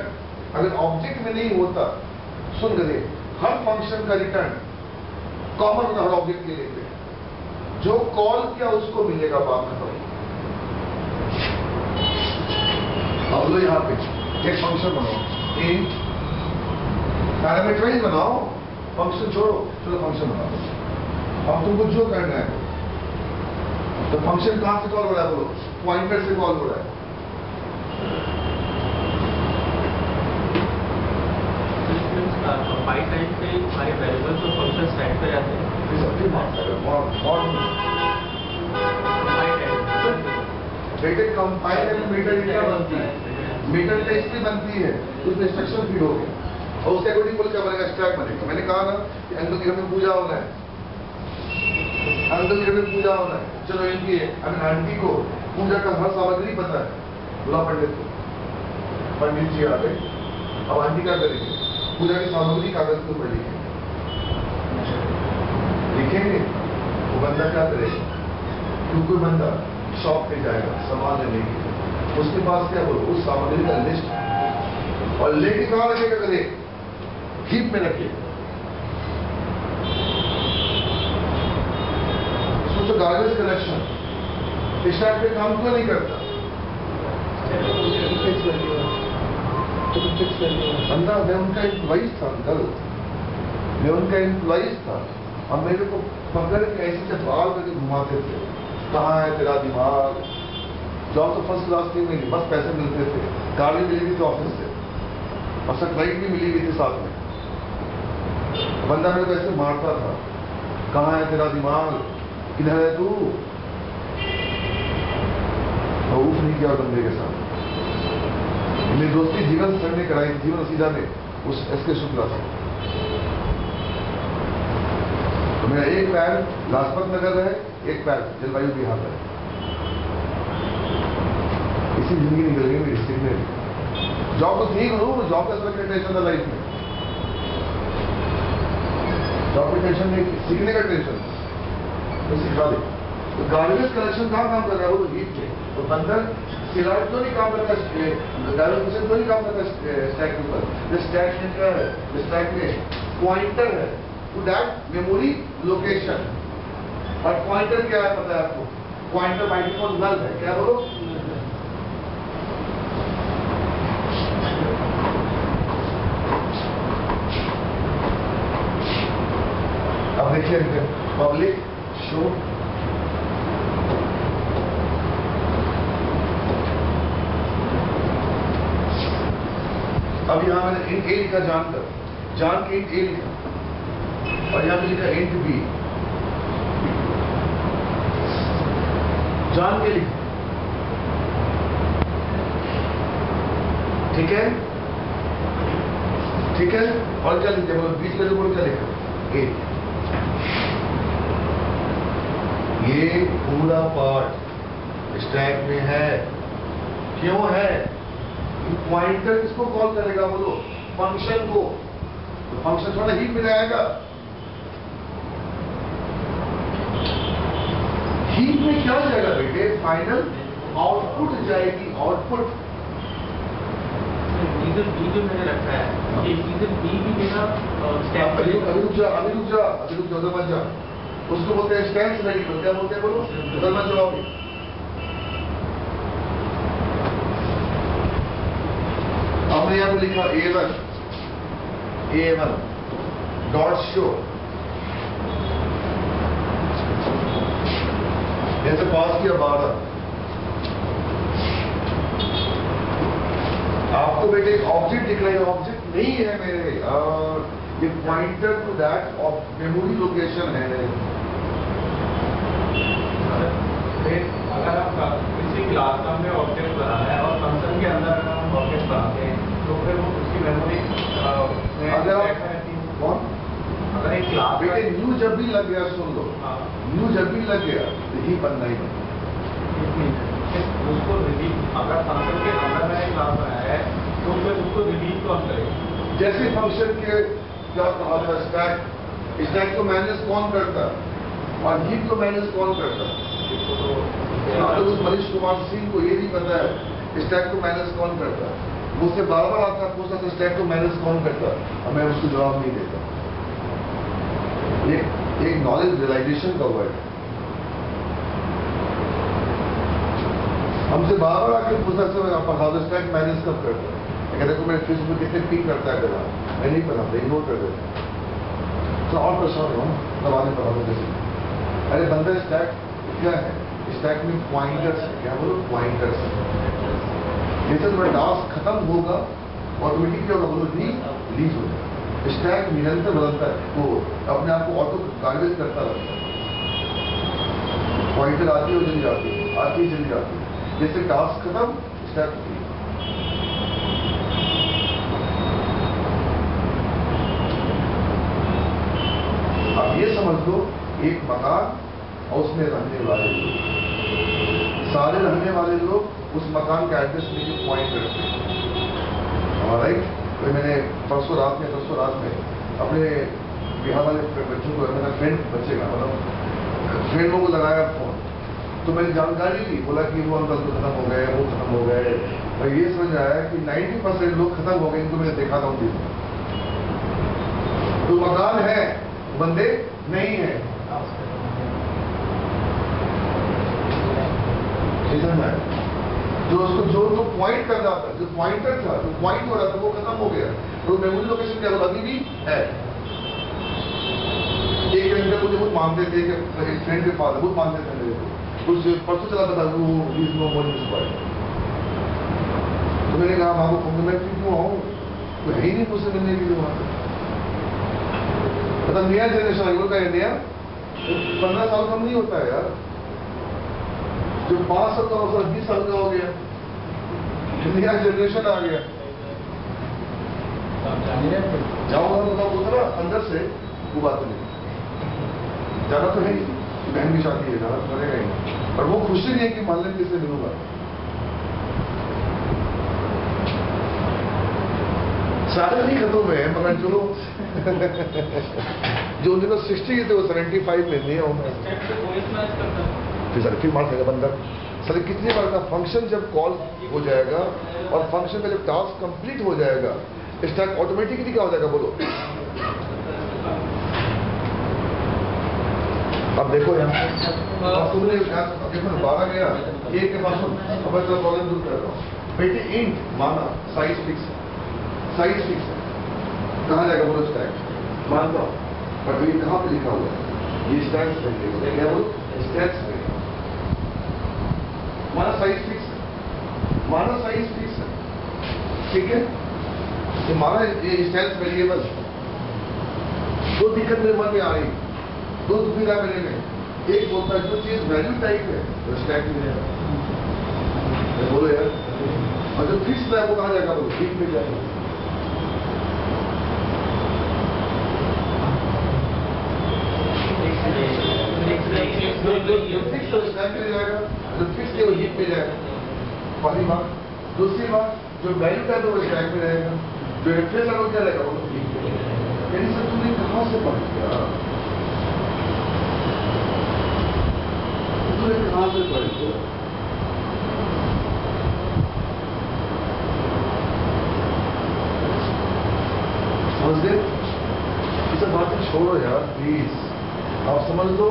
अगर ऑब्जेक्ट में नहीं होता, सुन गए, हर फंक्शन का रिटर्न कॉमन होता हर ऑब्जेक्ट के लिए। जो कॉल किया उसको मिलेगा बात खत्म। अब लो यहां पे एक फंक्शन बनाओ, एक पैरामीटराइज बनाओ, फंक्शन छोड़ो, चलो फंक्शन बनाओ। अब तुमको जो करना है, तो फंक्शन कहां से कॉल हो रहा है? बोलो, पॉइंटर से कॉल हो रहा है। पाई टाइप पे हमारे वेरिएबल तो फंक्शन स्टैक पे रहते हैं। बेटे कंपाइल में मीटर क्या बनती है? मीटर टेस्ट भी बनती है, उसमें इंस्ट्रक्शन फीड हो गया और उसके अकॉर्डिंग बोल क्या बनेगा? स्टैक बनेगा। मैंने कहा ना कि अंकल के घर में पूजा होना है, अंकल के घर में पूजा होना है। चलो इनकी आंटी को पूजा का हर सामग्री पता है, बुला पंडित को। पंडित जी आ गए, अब आंटी क्या करेंगे? पूजा की सामग्री कागज के ऊपर लिखेंगे। वो बंदा क्या करेगा? कोई बंदा शॉप पे जाएगा सामान लेने के लिए, उसके पास क्या बोलो? उस सामग्री का लिस्ट, और लेके कहां रखेगा? करे हीप में रखिए। सोचो गार्बेज कलेक्शन स्टैक पे काम क्यों नहीं करता? बंदा, मैं उनका एम्प्लॉइज था अंकल, मैं उनका एम्प्लॉइज था। अब मेरे को पकड़ के ऐसे से बाल करके घुमाते थे, कहाँ है तेरा दिमाग? जॉब तो फर्स्ट क्लास नहीं मिली, बस पैसे मिलते थे, गाड़ी मिली थी तो ऑफिस से, और सेटेलाइट भी मिली हुई थी साथ में। बंदा मेरे को ऐसे मारता था, कहाँ है तेरा दिमाग? किधर है तू? ऊफ नहीं किया बंदे के साथ। मेरी दोस्ती जीवन सर ने कराई, जीवन सीधा में, उस एसके शुक्ला से। तो मेरा एक पैर लाजपत नगर है, एक पैर जलवायु बिहार है। इसी जिंदगी निकल गई मेरी सीखने में। जॉब तो ठीक हूँ, जॉब का टेंशन था लाइफ में, जॉब की टेंशन नहीं, सीखने का टेंशन तो सिखा दे। तो गार्बेज कलेक्शन कहाँ काम कर रहा है? वो हीप पे। तो बंदर सिलाट तो नहीं काम करता, गार्बेज कलेक्शन तो नहीं काम करता स्टैक के ऊपर। स्टैक में क्या है? स्टैक में पॉइंटर है टू दैट मेमोरी लोकेशन। और पॉइंटर क्या है पता है आपको? पॉइंटर बाय डिफॉल्ट नल है। क्या बोलो? अब देखिए पब्लिक शो, अब यहां मैंने इंट ए लिखा जानकर, जान के इंट ए लिखा और यहां पे लिखा इंट बी, जान के लिखा, ठीक है ठीक है। और क्या लिखते बोलो, बीच में बोलो क्या लिखा, ए। ये पूरा पार्ट स्टैक में है, क्यों है? पॉइंटर किसको कॉल करेगा बोलो, फंक्शन को, तो फंक्शन थोड़ा हीप में आएगा। हीप में क्या जाएगा बेटे, फाइनल आउटपुट जाएगी, आउटपुट। रीजन बी जो मैंने रखा है, ये रीजन बी भी मेरा स्टैक अभी रुक जा, उधर मत जा। उसको बोलते हैं स्टैक वेरिएबल, क्या बोलते हैं बोलो, उधर मत जाओ। हमने यहाँ पे लिखा A1 डॉट शो, ऐसे पास किया 12। आपको बेटे एक ऑब्जेक्ट दिख रहा है, ऑब्जेक्ट नहीं है मेरे, ये pointer to that of memory location है। अगर आप किसी क्लास का हमने ऑब्जेक्ट बनाना है और फंक्शन के अंदर अगर हम ऑब्जेक्ट बनाते हैं तो फिर वो उसकी मेमोरी कौन, अगर एक क्लास बेटे न्यू जब भी लग गया, सुन लो, न्यू जब भी लग गया तो ही बनना ही बनना, उसको रिलीज, अगर फंक्शन के अंदर मैंने क्लास बनाया है तो फिर उसको रिलीज कौन करेगा? जैसे फंक्शन के क्या कहा था, स्टैक को मैनेज कौन करता और हीप को मैनेज कौन करता? तो उस मनीष कुमार सिंह को ये नहीं पता है स्टैक को मैनेज कौन करता। मुझसे बार बार आता पूछता था स्टैक को मैनेज कौन करता, और मैं उसको जवाब नहीं देता। एक नॉलेज रियलाइजेशन का वर्ड है। हमसे बार बार आके पूछता था स्टैक मैनेज कब करता है, कहते को मेरे फेसबुक कितने पिक करता है करा, मैं नहीं बनाता, इग्नोर कर देता। तो और परेशान हो दबाने पढ़ाने जैसे, अरे बंदा स्टैक क्या है, स्टैक में पॉइंटर्स है, क्या बोलो पॉइंटर्स है। जैसे तुम्हारा टास्क खत्म होगा ऑटोमेटिक क्या होगा बोलो, रिलीज हो जाएगा। स्टैक निरंतर बदलता है, वो अपने आप को ऑटो गार्बेज करता रहता है, पॉइंटर आती है चली जाती है, आती चली जाती है। जैसे टास्क खत्म स्टैक फ्री। अब ये समझ लो एक मकान और उसमें रहने वाले लोग, सारे रहने वाले लोग उस मकान का एड्रेस में जो पॉइंट करते हैं, राइट। तो मैंने परसों रात में अपने बिहार वाले बच्चों को, मेरा फ्रेंड बचेगा मतलब फ्रेंडों को लगाया फोन, तो मैंने जानकारी ली, बोला कि वो अंकल तो खत्म हो गए, वो खत्म हो गए, और ये समझ आया कि 90% लोग खत्म हो गए, इनको मैंने देखा था उन दिन। तो मकान है, बंदे नहीं है, जो उसको जो पॉइंट कर रहा था, जो पॉइंटर था, जो पॉइंट हो रहा था वो खत्म हो गया। तो मेमोरी लोकेशन क्या अभी भी है। एक घंटे मुझे बहुत मानते थे कि फ्रेंड के फादर बहुत मानते थे मेरे को, कुछ परसों चला था वो is no more this boy. तो मैंने कहा माँ को मैं क्यों आऊँ, तो है ही नहीं मुझसे मिलने के लिए वहां पे। मतलब नया जनरेशन है, बोलता है नया 15 साल कम नहीं होता है यार, जो 5 साल का हो 20 साल का हो गया, नया जनरेशन आ गया। जाऊंगा तो उतना अंदर से वो बात नहीं, जाना तो है ही, बहन की शादी है, जाना तो करेगा ही, पर वो खुशी नहीं है कि मान लें किससे मिलूंगा। सारे नहीं खत्म हुए हैं, मगर चलो जो 1960 के थे वो 75 में नहीं होंगे, फिर मार देगा बंदा। सर कितनी बार का फंक्शन जब कॉल हो जाएगा और फंक्शन का जब टास्क कंप्लीट हो जाएगा, स्टैक ऑटोमेटिकली क्या हो जाएगा बोलो। अब देखो यहाँ तुमने 12 गया, एक के पास प्रॉब्लम दूर कर रहा हूँ बेटे, इंट माना साइज फिक्स है, साइज फिक्स है, कहाँ जाएगा बोलो स्टैक, मानता हूँ, बट ये कहाँ पे लिखा हुआ है, ये स्टैक्स वेरिएबल है, क्या बोलो स्टैक्स वेरिएबल। हमारा साइज फिक्स है, हमारा साइज फिक्स है, ठीक है। ये हमारा ये स्टैक्स वेरिएबल। दो दिक्कत मेरे मन में आ रही, दो दुविधा मेरे में। एक बोलता है जो चीज वैल्यू टाइप है वो स्टैक में जाएगा, बोलो यार। और जो फिक्स है वो कहाँ जाएगा, बोलो हीप में जाएगा। जो फिक्स है वो स्टैक में जाएगा, जो फिक्स है वो हीप में जाएगा, पहली बात। दूसरी बात, जो वैल्यू टाइप है वो स्टैक में रहेगा, जो रेफरेंस है वो क्या रहेगा, वो हीप में रहेगा। यानी सर तुमने कहाँ से पढ़ लिया, तुमने कहाँ से पढ़ लिया? समझ गए? ये सब बातें छोड़ो यार प्लीज। आप समझ लो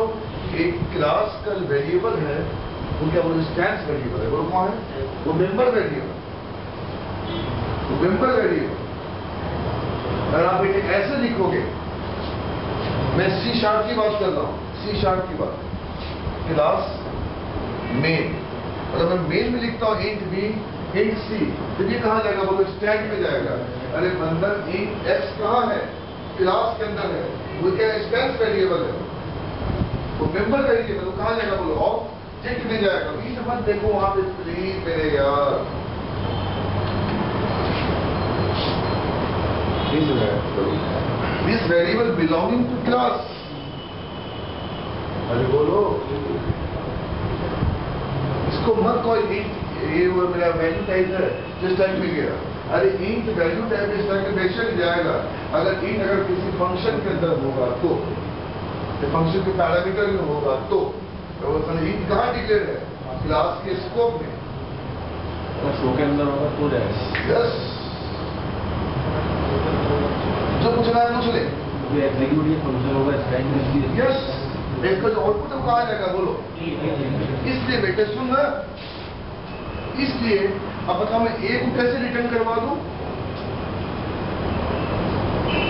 एक क्लास का वेरिएबल है, वो क्या बोलो स्टैंस वेरिएबल है, वो कौन है, वो मेंबर वेरिएबल, वो मेंबर वेरिएबल। अगर आप इसे ऐसे लिखोगे, मैं सी शार्प की बात कर रहा हूं, सी शार्प की बात, क्लास मेन, अगर मैं मेन में लिखता हूं इंट बी इंट सी, तो ये कहां जाएगा, बोलो स्टैक में जाएगा। अरे बंदर इंट एक्स कहां है, क्लास के अंदर है, वो क्या स्टैंस वेरिएबल है, वो मेंबर वेरिएबल, वो कहां जाएगा, बोलो ऑब्जेक्ट में जाएगा। बीच मत देखो वहां पे प्लीज मेरे यार। This variable belonging to class, अरे बोलो, इसको मत कोई इंट, ये वो मेरा वैल्यू टाइप है जिस टाइप में गया। अरे इंट वैल्यू टाइप इस टाइप में बेशक जाएगा, अगर इंट अगर किसी फंक्शन के अंदर होगा तो, फंक्शन के पैरामीटर में होगा तो इंट कहाँ डिक्लेयर है, क्लास के स्कोप में, शो के अंदर होगा तो जाएगा। यस, जो पूछना है पूछ ले। एग्जीक्यूट ये फंक्शन होगा स्टैक में, यस, इसका जो आउटपुट है वो कहाँ जाएगा, बोलो। इसलिए बेटे सुन ना, इसलिए अब बताओ मैं ए को कैसे रिटर्न करवा दूं,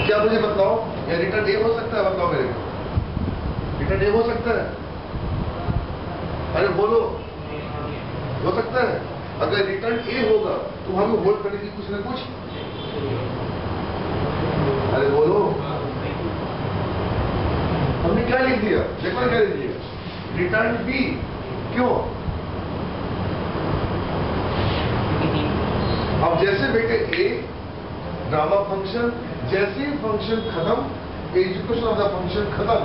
क्या मुझे बताओ, या रिटर्न ए हो सकता है, बताओ मेरे को, रिटर्न ए हो सकता है, अरे बोलो हो सकता है। अगर रिटर्न ए होगा तो हमें होल्ड करने की कुछ ना कुछ, अरे बोलो, हमने क्या लिख दिया, देखो क्या लिख दिया, रिटर्न बी, क्यों? अब जैसे बेटे ए ड्रामा फंक्शन, जैसे ही फंक्शन खत्म, एग्जीक्यूशन ऑफ द फंक्शन खत्म,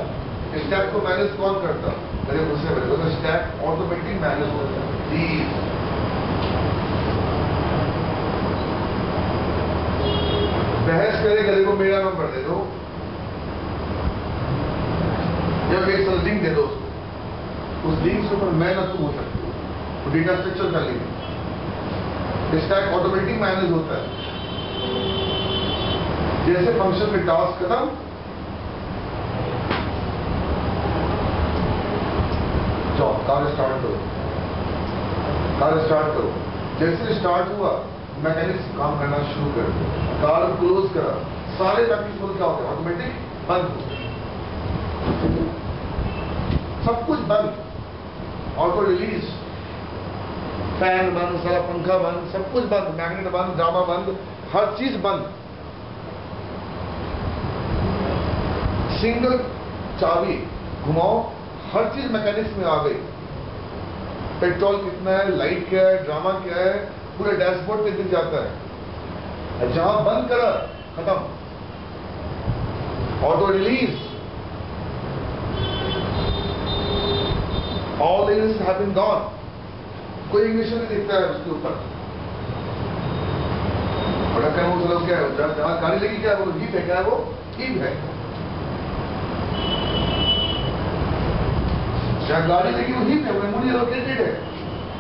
स्टैक को मैनेज कौन करता, अरे मुझसे बोले तो स्टैक ऑटोमेटिक मैनेज होता है। बहस करेगा, देखो मेरा नंबर दे दो या एक लिंक दे दो उसको, उस लिंक के ऊपर मैं ना तुम हो सकते हो, तो डेटा स्ट्रक्चर का लिंक, स्टैक ऑटोमेटिक मैनेज होता है। जैसे फंक्शन में टास्क खत्म, जाओ कार्य स्टार्ट करो, कार्य स्टार्ट करो। जैसे स्टार्ट हुआ मैकेनिक्स काम करना शुरू कर दो, कार्य क्लोज करा, सारे मैकेनिज्म क्या होते हैं, ऑटोमेटिक बंद, सब कुछ बंद, ऑटो रिलीज, फैन बंद, सारा पंखा बंद, सब कुछ बंद, मैग्नेट बंद, ड्रामा बंद, हर चीज बंद। सिंगल चाबी घुमाओ, हर चीज मैकेनिक्स में आ गई, पेट्रोल कितना है, लाइट क्या है, ड्रामा क्या है, पूरे डैशबोर्ड पे दिख जाता है। जहां बंद करा खत्म, auto release, all is have been gone, कोई इग्निशन नहीं दिखता है उसके ऊपर। और वो चलो क्या है, जहां गाड़ी लगी क्या है, वो हीप है, क्या है वो हीप है, जहां गाड़ी लगी वो हीप है, वो मेमोरी लोकेटेड है।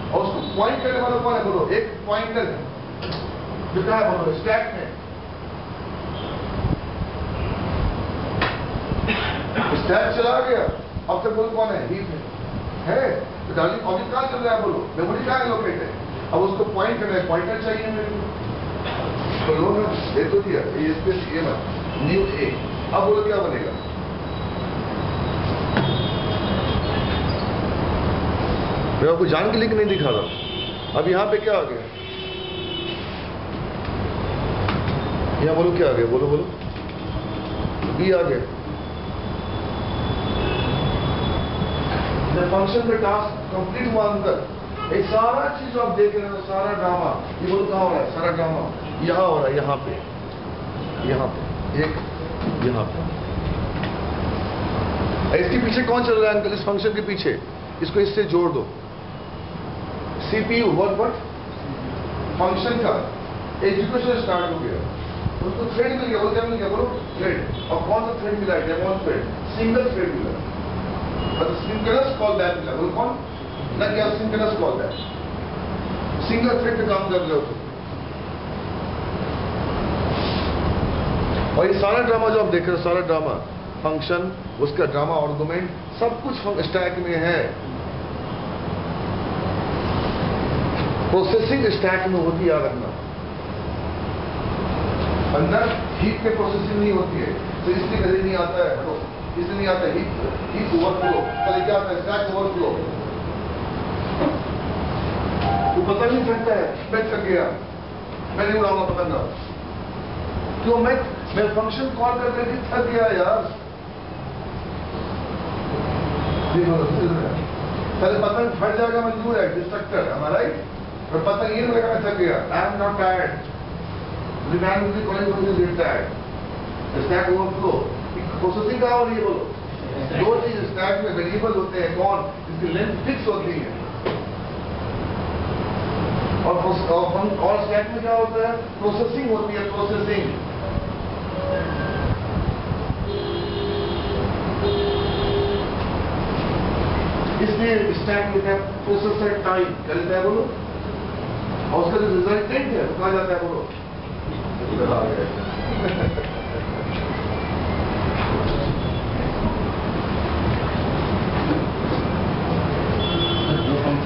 और उसको पॉइंट करने वाला कौन है, बोलो एक पॉइंटर है जो क्या है, बोलो स्टैक में, स्टैक चला गया, अब तक बोलो कौन है, हीप है। तो डार्लिंग ऑब्जेक्ट कहां चल रहा है, बोलो मेमोरी कहां है लोकेट है, अब उसको पॉइंट करना है, पॉइंटर चाहिए मेरे को, बोलो ना दे तो दिया, ये स्पेस ये ना न्यू ए, अब बोलो क्या बनेगा, मैं आपको जान के लिंक नहीं दिखा रहा। अब यहाँ पे क्या आ गया, यहाँ बोलो क्या आ गया, बोलो बोलो, बी आ गया। फंक्शन का टास्क कंप्लीट हुआ अंदर, ये सारा चीज आप देख रहे हो, सारा ड्रामा, ये बोलो कहाँ हो रहा है, सारा ड्रामा यहाँ हो रहा है, यहाँ पे एक, यहाँ पे। इसके पीछे कौन चल रहा है अंकल, इस फंक्शन के पीछे, इसको इससे जोड़ दो। सीपीयू व्हाट फंक्शन का एजुकेशन स्टार्ट हो गया, उसको थ्रेड मिल गया, बोलो क्या मिल गया, बोलो थ्रेड। और कौन सा थ्रेड मिला है, डेमोन थ्रेड, सिंगल थ्रेड मिला, सिंक्रोनस कॉल बैक मिला, बोलो कौन ना, क्या synchronous call back, single thread पे काम कर रहे हो तुम। और ये सारा ड्रामा जो आप देख रहे हो, सारा ड्रामा, फंक्शन, उसका ड्रामा आर्गुमेंट, सब कुछ स्टैक में है। प्रोसेसिंग स्टैक में होती है, याद रखना। अंदर हीप में प्रोसेसिंग नहीं होती है, तो इसलिए कभी नहीं आता है, तो इसलिए नहीं आता है हीप ओवरफ्लो, पहले क्या आता है, स्टैक ओवरफ्लो। तो पता नहीं चलता है, मैं थक गया, मैं नहीं उड़ाऊंगा पतंग। क्यों, मैं फंक्शन कॉल कर करके थक गया यार। पहले पतंग फट जाएगा, मंजूर है, डिस्ट्रक्टर हमारा ही, और पतंग ये लगा मैं थक गया। I am not tired, the man will be calling for this tired. The stack overflow, processing का, और ये बोलो दो चीज स्टैक में वेरिएबल होते हैं, कौन, इसकी लेंथ फिक्स होती है, और स्टैक में क्या होता है, प्रोसेसिंग होती है, प्रोसेसिंग। इसलिए स्टैक में क्या, प्रोसेसर टाइम क्या लेता है, बोलो, और उसका जो रिजल्टेंट है कहा जाता है, बोलो आ गया।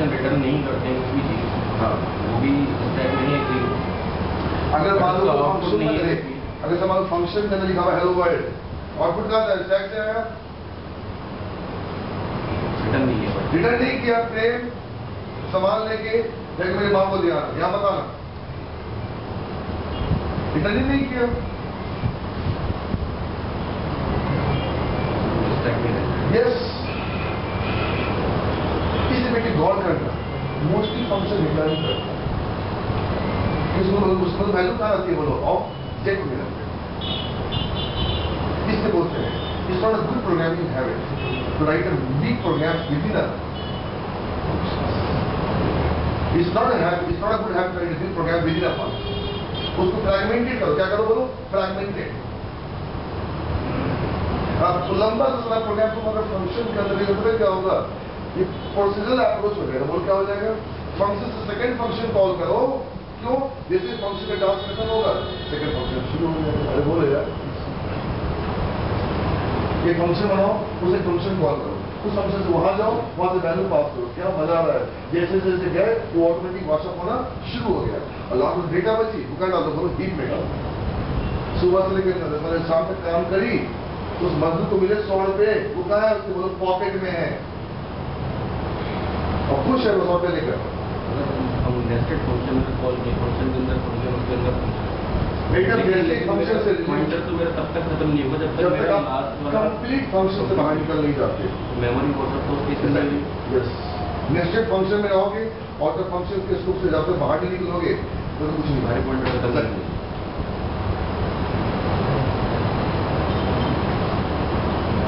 रिटर्न नहीं करते हैं कोई चीज, हाँ, वो भी स्टैक में है कि अगर मान लो तो फंक्शन नहीं में, है। अगर समान फंक्शन के अंदर लिखा हुआ हेलो वर्ल्ड, आउटपुट कहाँ था, स्टैक से आया, रिटर्न नहीं है। रिटर्न नहीं किया, प्रेम सामान लेके जाके मेरी माँ को दिया, यहाँ बताना, रिटर्न ही नहीं किया, स्टैक में है। यस। बेटी गौर करना, मोस्टली फंक्शन रिटर्न करता है, उसमें वैल्यू कहाँ आती है, बोलो ऑब्जेक्ट में रहते हैं। इससे बोलते हैं it's not a good programming habit to write a weak program within a, it's not a good habit to write a weak program within a function. उसको फ्रैगमेंटेड करो, क्या करो, बोलो फ्रैगमेंटेड। अब लंबा से लंबा प्रोग्राम तुम अगर फंक्शन के अंदर पता क्या होगा, ये प्रोसीजरल अप्रोच हो जाएगा, बोल क्या हो जाएगा, फंक्शन से सेकंड फंक्शन कॉल करो, क्यों, जैसे फंक्शन का टास्क खत्म होगा सेकंड फंक्शन शुरू हो जाएगा। अरे बोले यार, ये फंक्शन बनाओ, उसे फंक्शन कॉल करो, उस फंक्शन से वहां जाओ, वहां से वैल्यू पास करो, क्या मजा आ रहा है। जैसे जैसे गए वो ऑटोमेटिक वाट्सअप होना शुरू हो गया, और लास्ट में डेटा बची वो क्या डाल दो, बोलो हीप में डाल दो। सुबह से लेकर मैंने शाम तक काम करी, उस मजदूर को मिले 100 रुपए, वो कहा है, उसके बोलो पॉकेट में है, और खुश है वो 100 रुपए लेकर। हम नेस्टेड फंक्शन में कॉल किए, फंक्शन के अंदर फंक्शन, उसके अंदर बेटा बेसिक फंक्शन से पॉइंटर तो मेरा तब तक खत्म नहीं होगा जब तक मेरा लास्ट वाला कंप्लीट फंक्शन से बाहर निकल नहीं जाते। मेमोरी हो सकता है उसके अंदर। यस, नेस्टेड फंक्शन में रहोगे और जब फंक्शन के स्कोप से जब तक बाहर नहीं निकलोगे तो कुछ नहीं, हमारे पॉइंटर खत्म नहीं।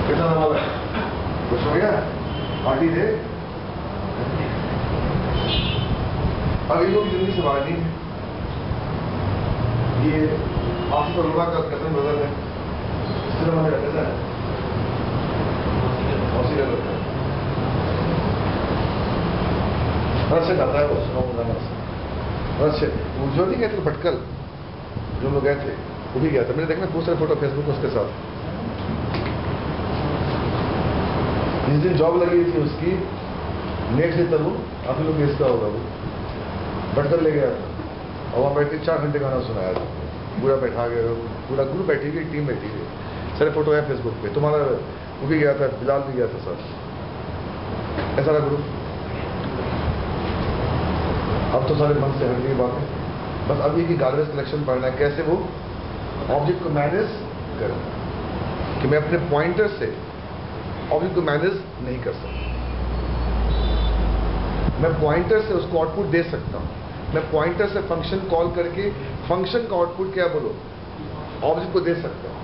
कितना वाला कुछ हो गया, पार्टी दे। अब ये लोग जिंदगी से बाहर नहीं है, ये आसिफ अरोड़ा का कथन बदल है, इसलिए हमारे कहता है रस खाता है वो, सुनो रस वो जो नहीं कहते भटकल, जो लोग गए थे वो भी गया था, मैंने देखना बहुत सारे फोटो फेसबुक उसके साथ। जिस दिन जॉब लगी थी उसकी, नेक्स्ट डे तरुण, आप लोग इसका होगा, वो भटकल ले गया था, और वहाँ बैठ के 4 घंटे गाना सुनाया था, पूरा बैठा गया, पूरा ग्रुप बैठी हुई, टीम बैठी हुई, सारे फोटो है फेसबुक पे, तुम्हारा वो भी गया था, बिलाल भी गया था सर, ऐसा ग्रुप। अब तो सारे मन से हट गई बातें, बस अब ये कि गार्बेज कलेक्शन पढ़ना है, कैसे वो ऑब्जेक्ट को मैनेज करें, कि मैं अपने पॉइंटर से ऑब्जेक्ट को मैनेज नहीं कर सकता। मैं पॉइंटर से उसको आउटपुट दे सकता हूं, मैं पॉइंटर से फंक्शन कॉल करके फंक्शन का आउटपुट क्या बोलो ऑब्जेक्ट को दे सकता हूं,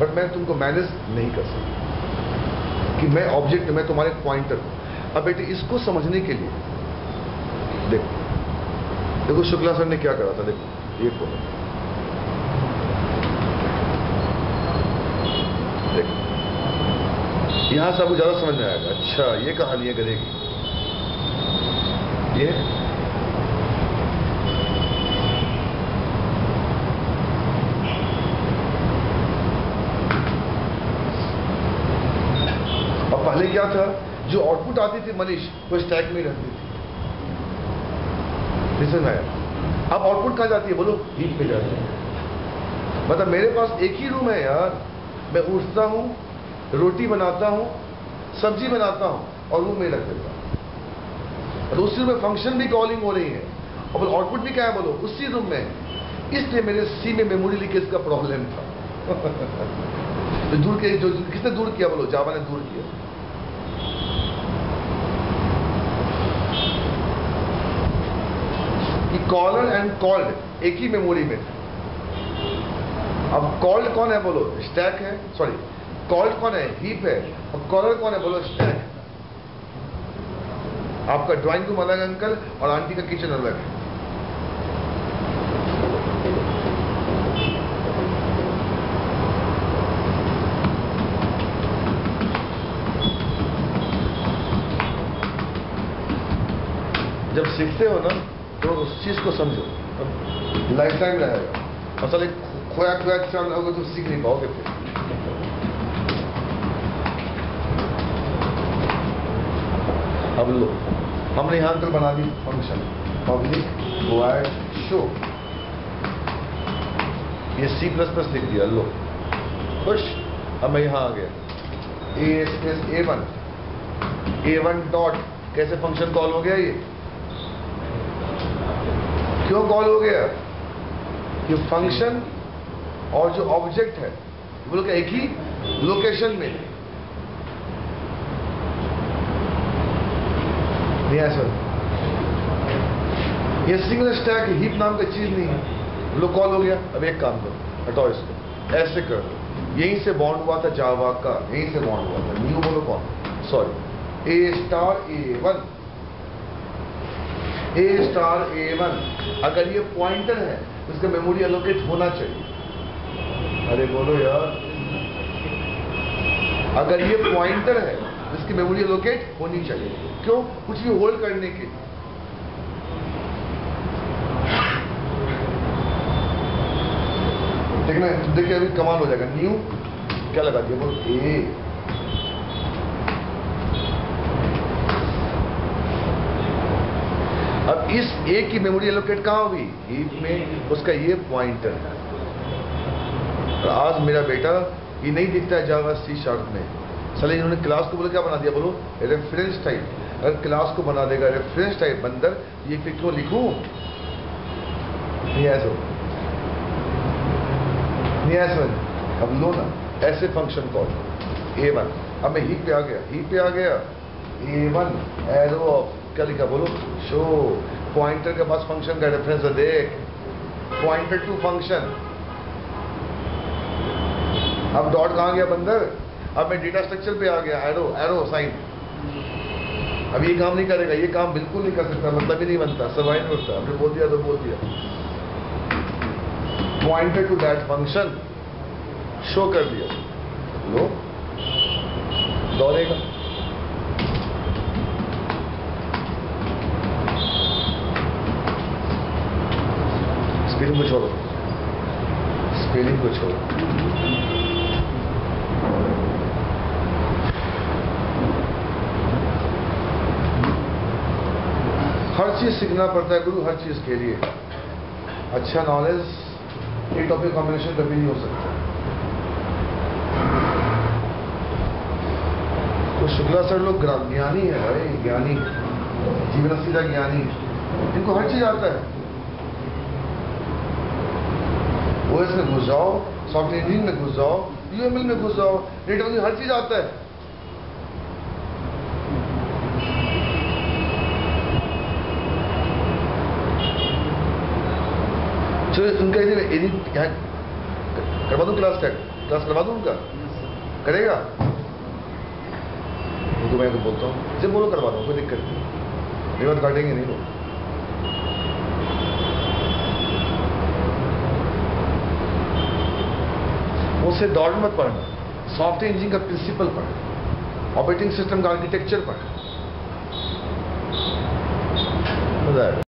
बट मैं तुमको मैनेज नहीं कर सकता कि मैं ऑब्जेक्ट, मैं तुम्हारे पॉइंटर हूं। अब बेटे इसको समझने के लिए देखो शुक्ला सर ने क्या करा था, देखो ये बोलो, देखो यहां से आपको ज्यादा समझ में आएगा। अच्छा ये कहानियां करेगी ये, अब पहले क्या था, जो आउटपुट आती थी मनीष वो स्टैक में रहती थी, लिसन है। अब आउटपुट कहां जाती है बोलो, हीप पे जाती है। मतलब मेरे पास एक ही रूम है यार, मैं उठता हूं, रोटी बनाता हूं, सब्जी बनाता हूं और रूम में रख देता हूं, और उसी रूम में फंक्शन भी कॉलिंग हो रही है और आउटपुट भी क्या है बोलो उसी रूम में। इसलिए मेरे सी में मेमोरी लीकेज का प्रॉब्लम था। तो दूर के जो किसने दूर किया बोलो, जावा ने दूर किया। कि कॉलर एंड कॉल्ड एक ही मेमोरी में थे। अब कॉल्ड कौन है बोलो, स्टैक है, सॉरी कॉल्ड कौन है, हीप है, और कॉलर कौन है बोलो, स्टैक। आपका ड्राइंग रूम अलग अंकल और आंटी का किचन अलग है। जब सीखते हो ना तो उस चीज को समझो, लाइफ टाइम रहेगा। असल एक खोया खोया चल होगा तो सीख नहीं पाओगे फिर। अब लो, हमने यहां अंदर बना the function public void show, ये C++ लिख दिया, लो खुश। अब मैं यहां आ गया, ए स्पेस A1 डॉट, कैसे फंक्शन कॉल हो गया, ये क्यों कॉल हो गया, कि फंक्शन और जो ऑब्जेक्ट है वो लोग एक ही लोकेशन में नहीं है सर। ये सिंगल स्टैक हीप नाम का चीज नहीं है, लो कॉल हो गया। अब एक काम करो, हटाओ इसको, ऐसे कर दो, यहीं से बॉन्ड हुआ था जावा का, यहीं से बॉन्ड हुआ था। न्यू बोलो कौन, सॉरी A स्टार A1 अगर ये पॉइंटर है तो इसका मेमोरी एलोकेट होना चाहिए। अरे बोलो यार, अगर ये पॉइंटर है तो इसकी मेमोरी एलोकेट होनी चाहिए। क्यों, कुछ भी होल्ड करने के लिए। ठीक है, देखिए अभी कमाल हो जाएगा। न्यू क्या लगा दिया बोलो, ए। अब इस ए की मेमोरी एलोकेट कहां हुई, हीप में, उसका ये पॉइंटर है। और आज मेरा बेटा ये नहीं दिखता है जावा C# में, चले इन्होंने क्लास को बोलो क्या बना दिया बोलो, रेफरेंस टाइप। अगर क्लास को बना देगा रेफरेंस टाइप अंदर, ये फिर क्यों लिखूं, नहीं ऐसा नहीं ऐसा। अब लो ना ऐसे फंक्शन कॉल A1, अब मैं हीप पे आ गया, हीप पे आ गया, A1 एरो क्या लिखा बोलो, शो। पॉइंटर के पास फंक्शन का रेफरेंस है, देख पॉइंटर टू फंक्शन। अब डॉट कहां गया बंदर, अब मैं डेटा स्ट्रक्चर पे आ गया, एरो एरो साइन। अब ये काम नहीं करेगा, ये काम बिल्कुल नहीं कर सकता, मतलब ही नहीं बनता, सर्वाइव होता। हमने बोल दिया तो बोल दिया, pointer to that function show कर दिया, लो दौड़ेगा। स्पेलिंग को छोड़ो, स्पेलिंग को छोड़ो। हर चीज सीखना पड़ता है गुरु, हर चीज के लिए। अच्छा नॉलेज ये टॉपिक कॉम्बिनेशन कभी नहीं हो सकता। तो शुक्ला सर लोग ज्ञानी है भाई, ज्ञानी, जीवन सीधा ज्ञानी। इनको हर चीज आता है। ओएस में घुस जाओ, सॉफ्टवेयर इंजीनियरिंग में घुस जाओ, यूएमएल में घुस जाओ, नेटवर्किंग, हर चीज आता है। चलो उनका यहाँ करवा दूं, क्लास करवा दूं उनका, करेगा? उनको मैं तो बोलता हूँ, जब बोलो करवा दो, कोई दिक्कत नहीं, रिवर काटेंगे नहीं वो। मुझसे डॉट मत पढ़ना, सॉफ्टवेयर इंजीनियरिंग का प्रिंसिपल पढ़, ऑपरेटिंग सिस्टम का आर्किटेक्चर पढ़, मजा आएगा।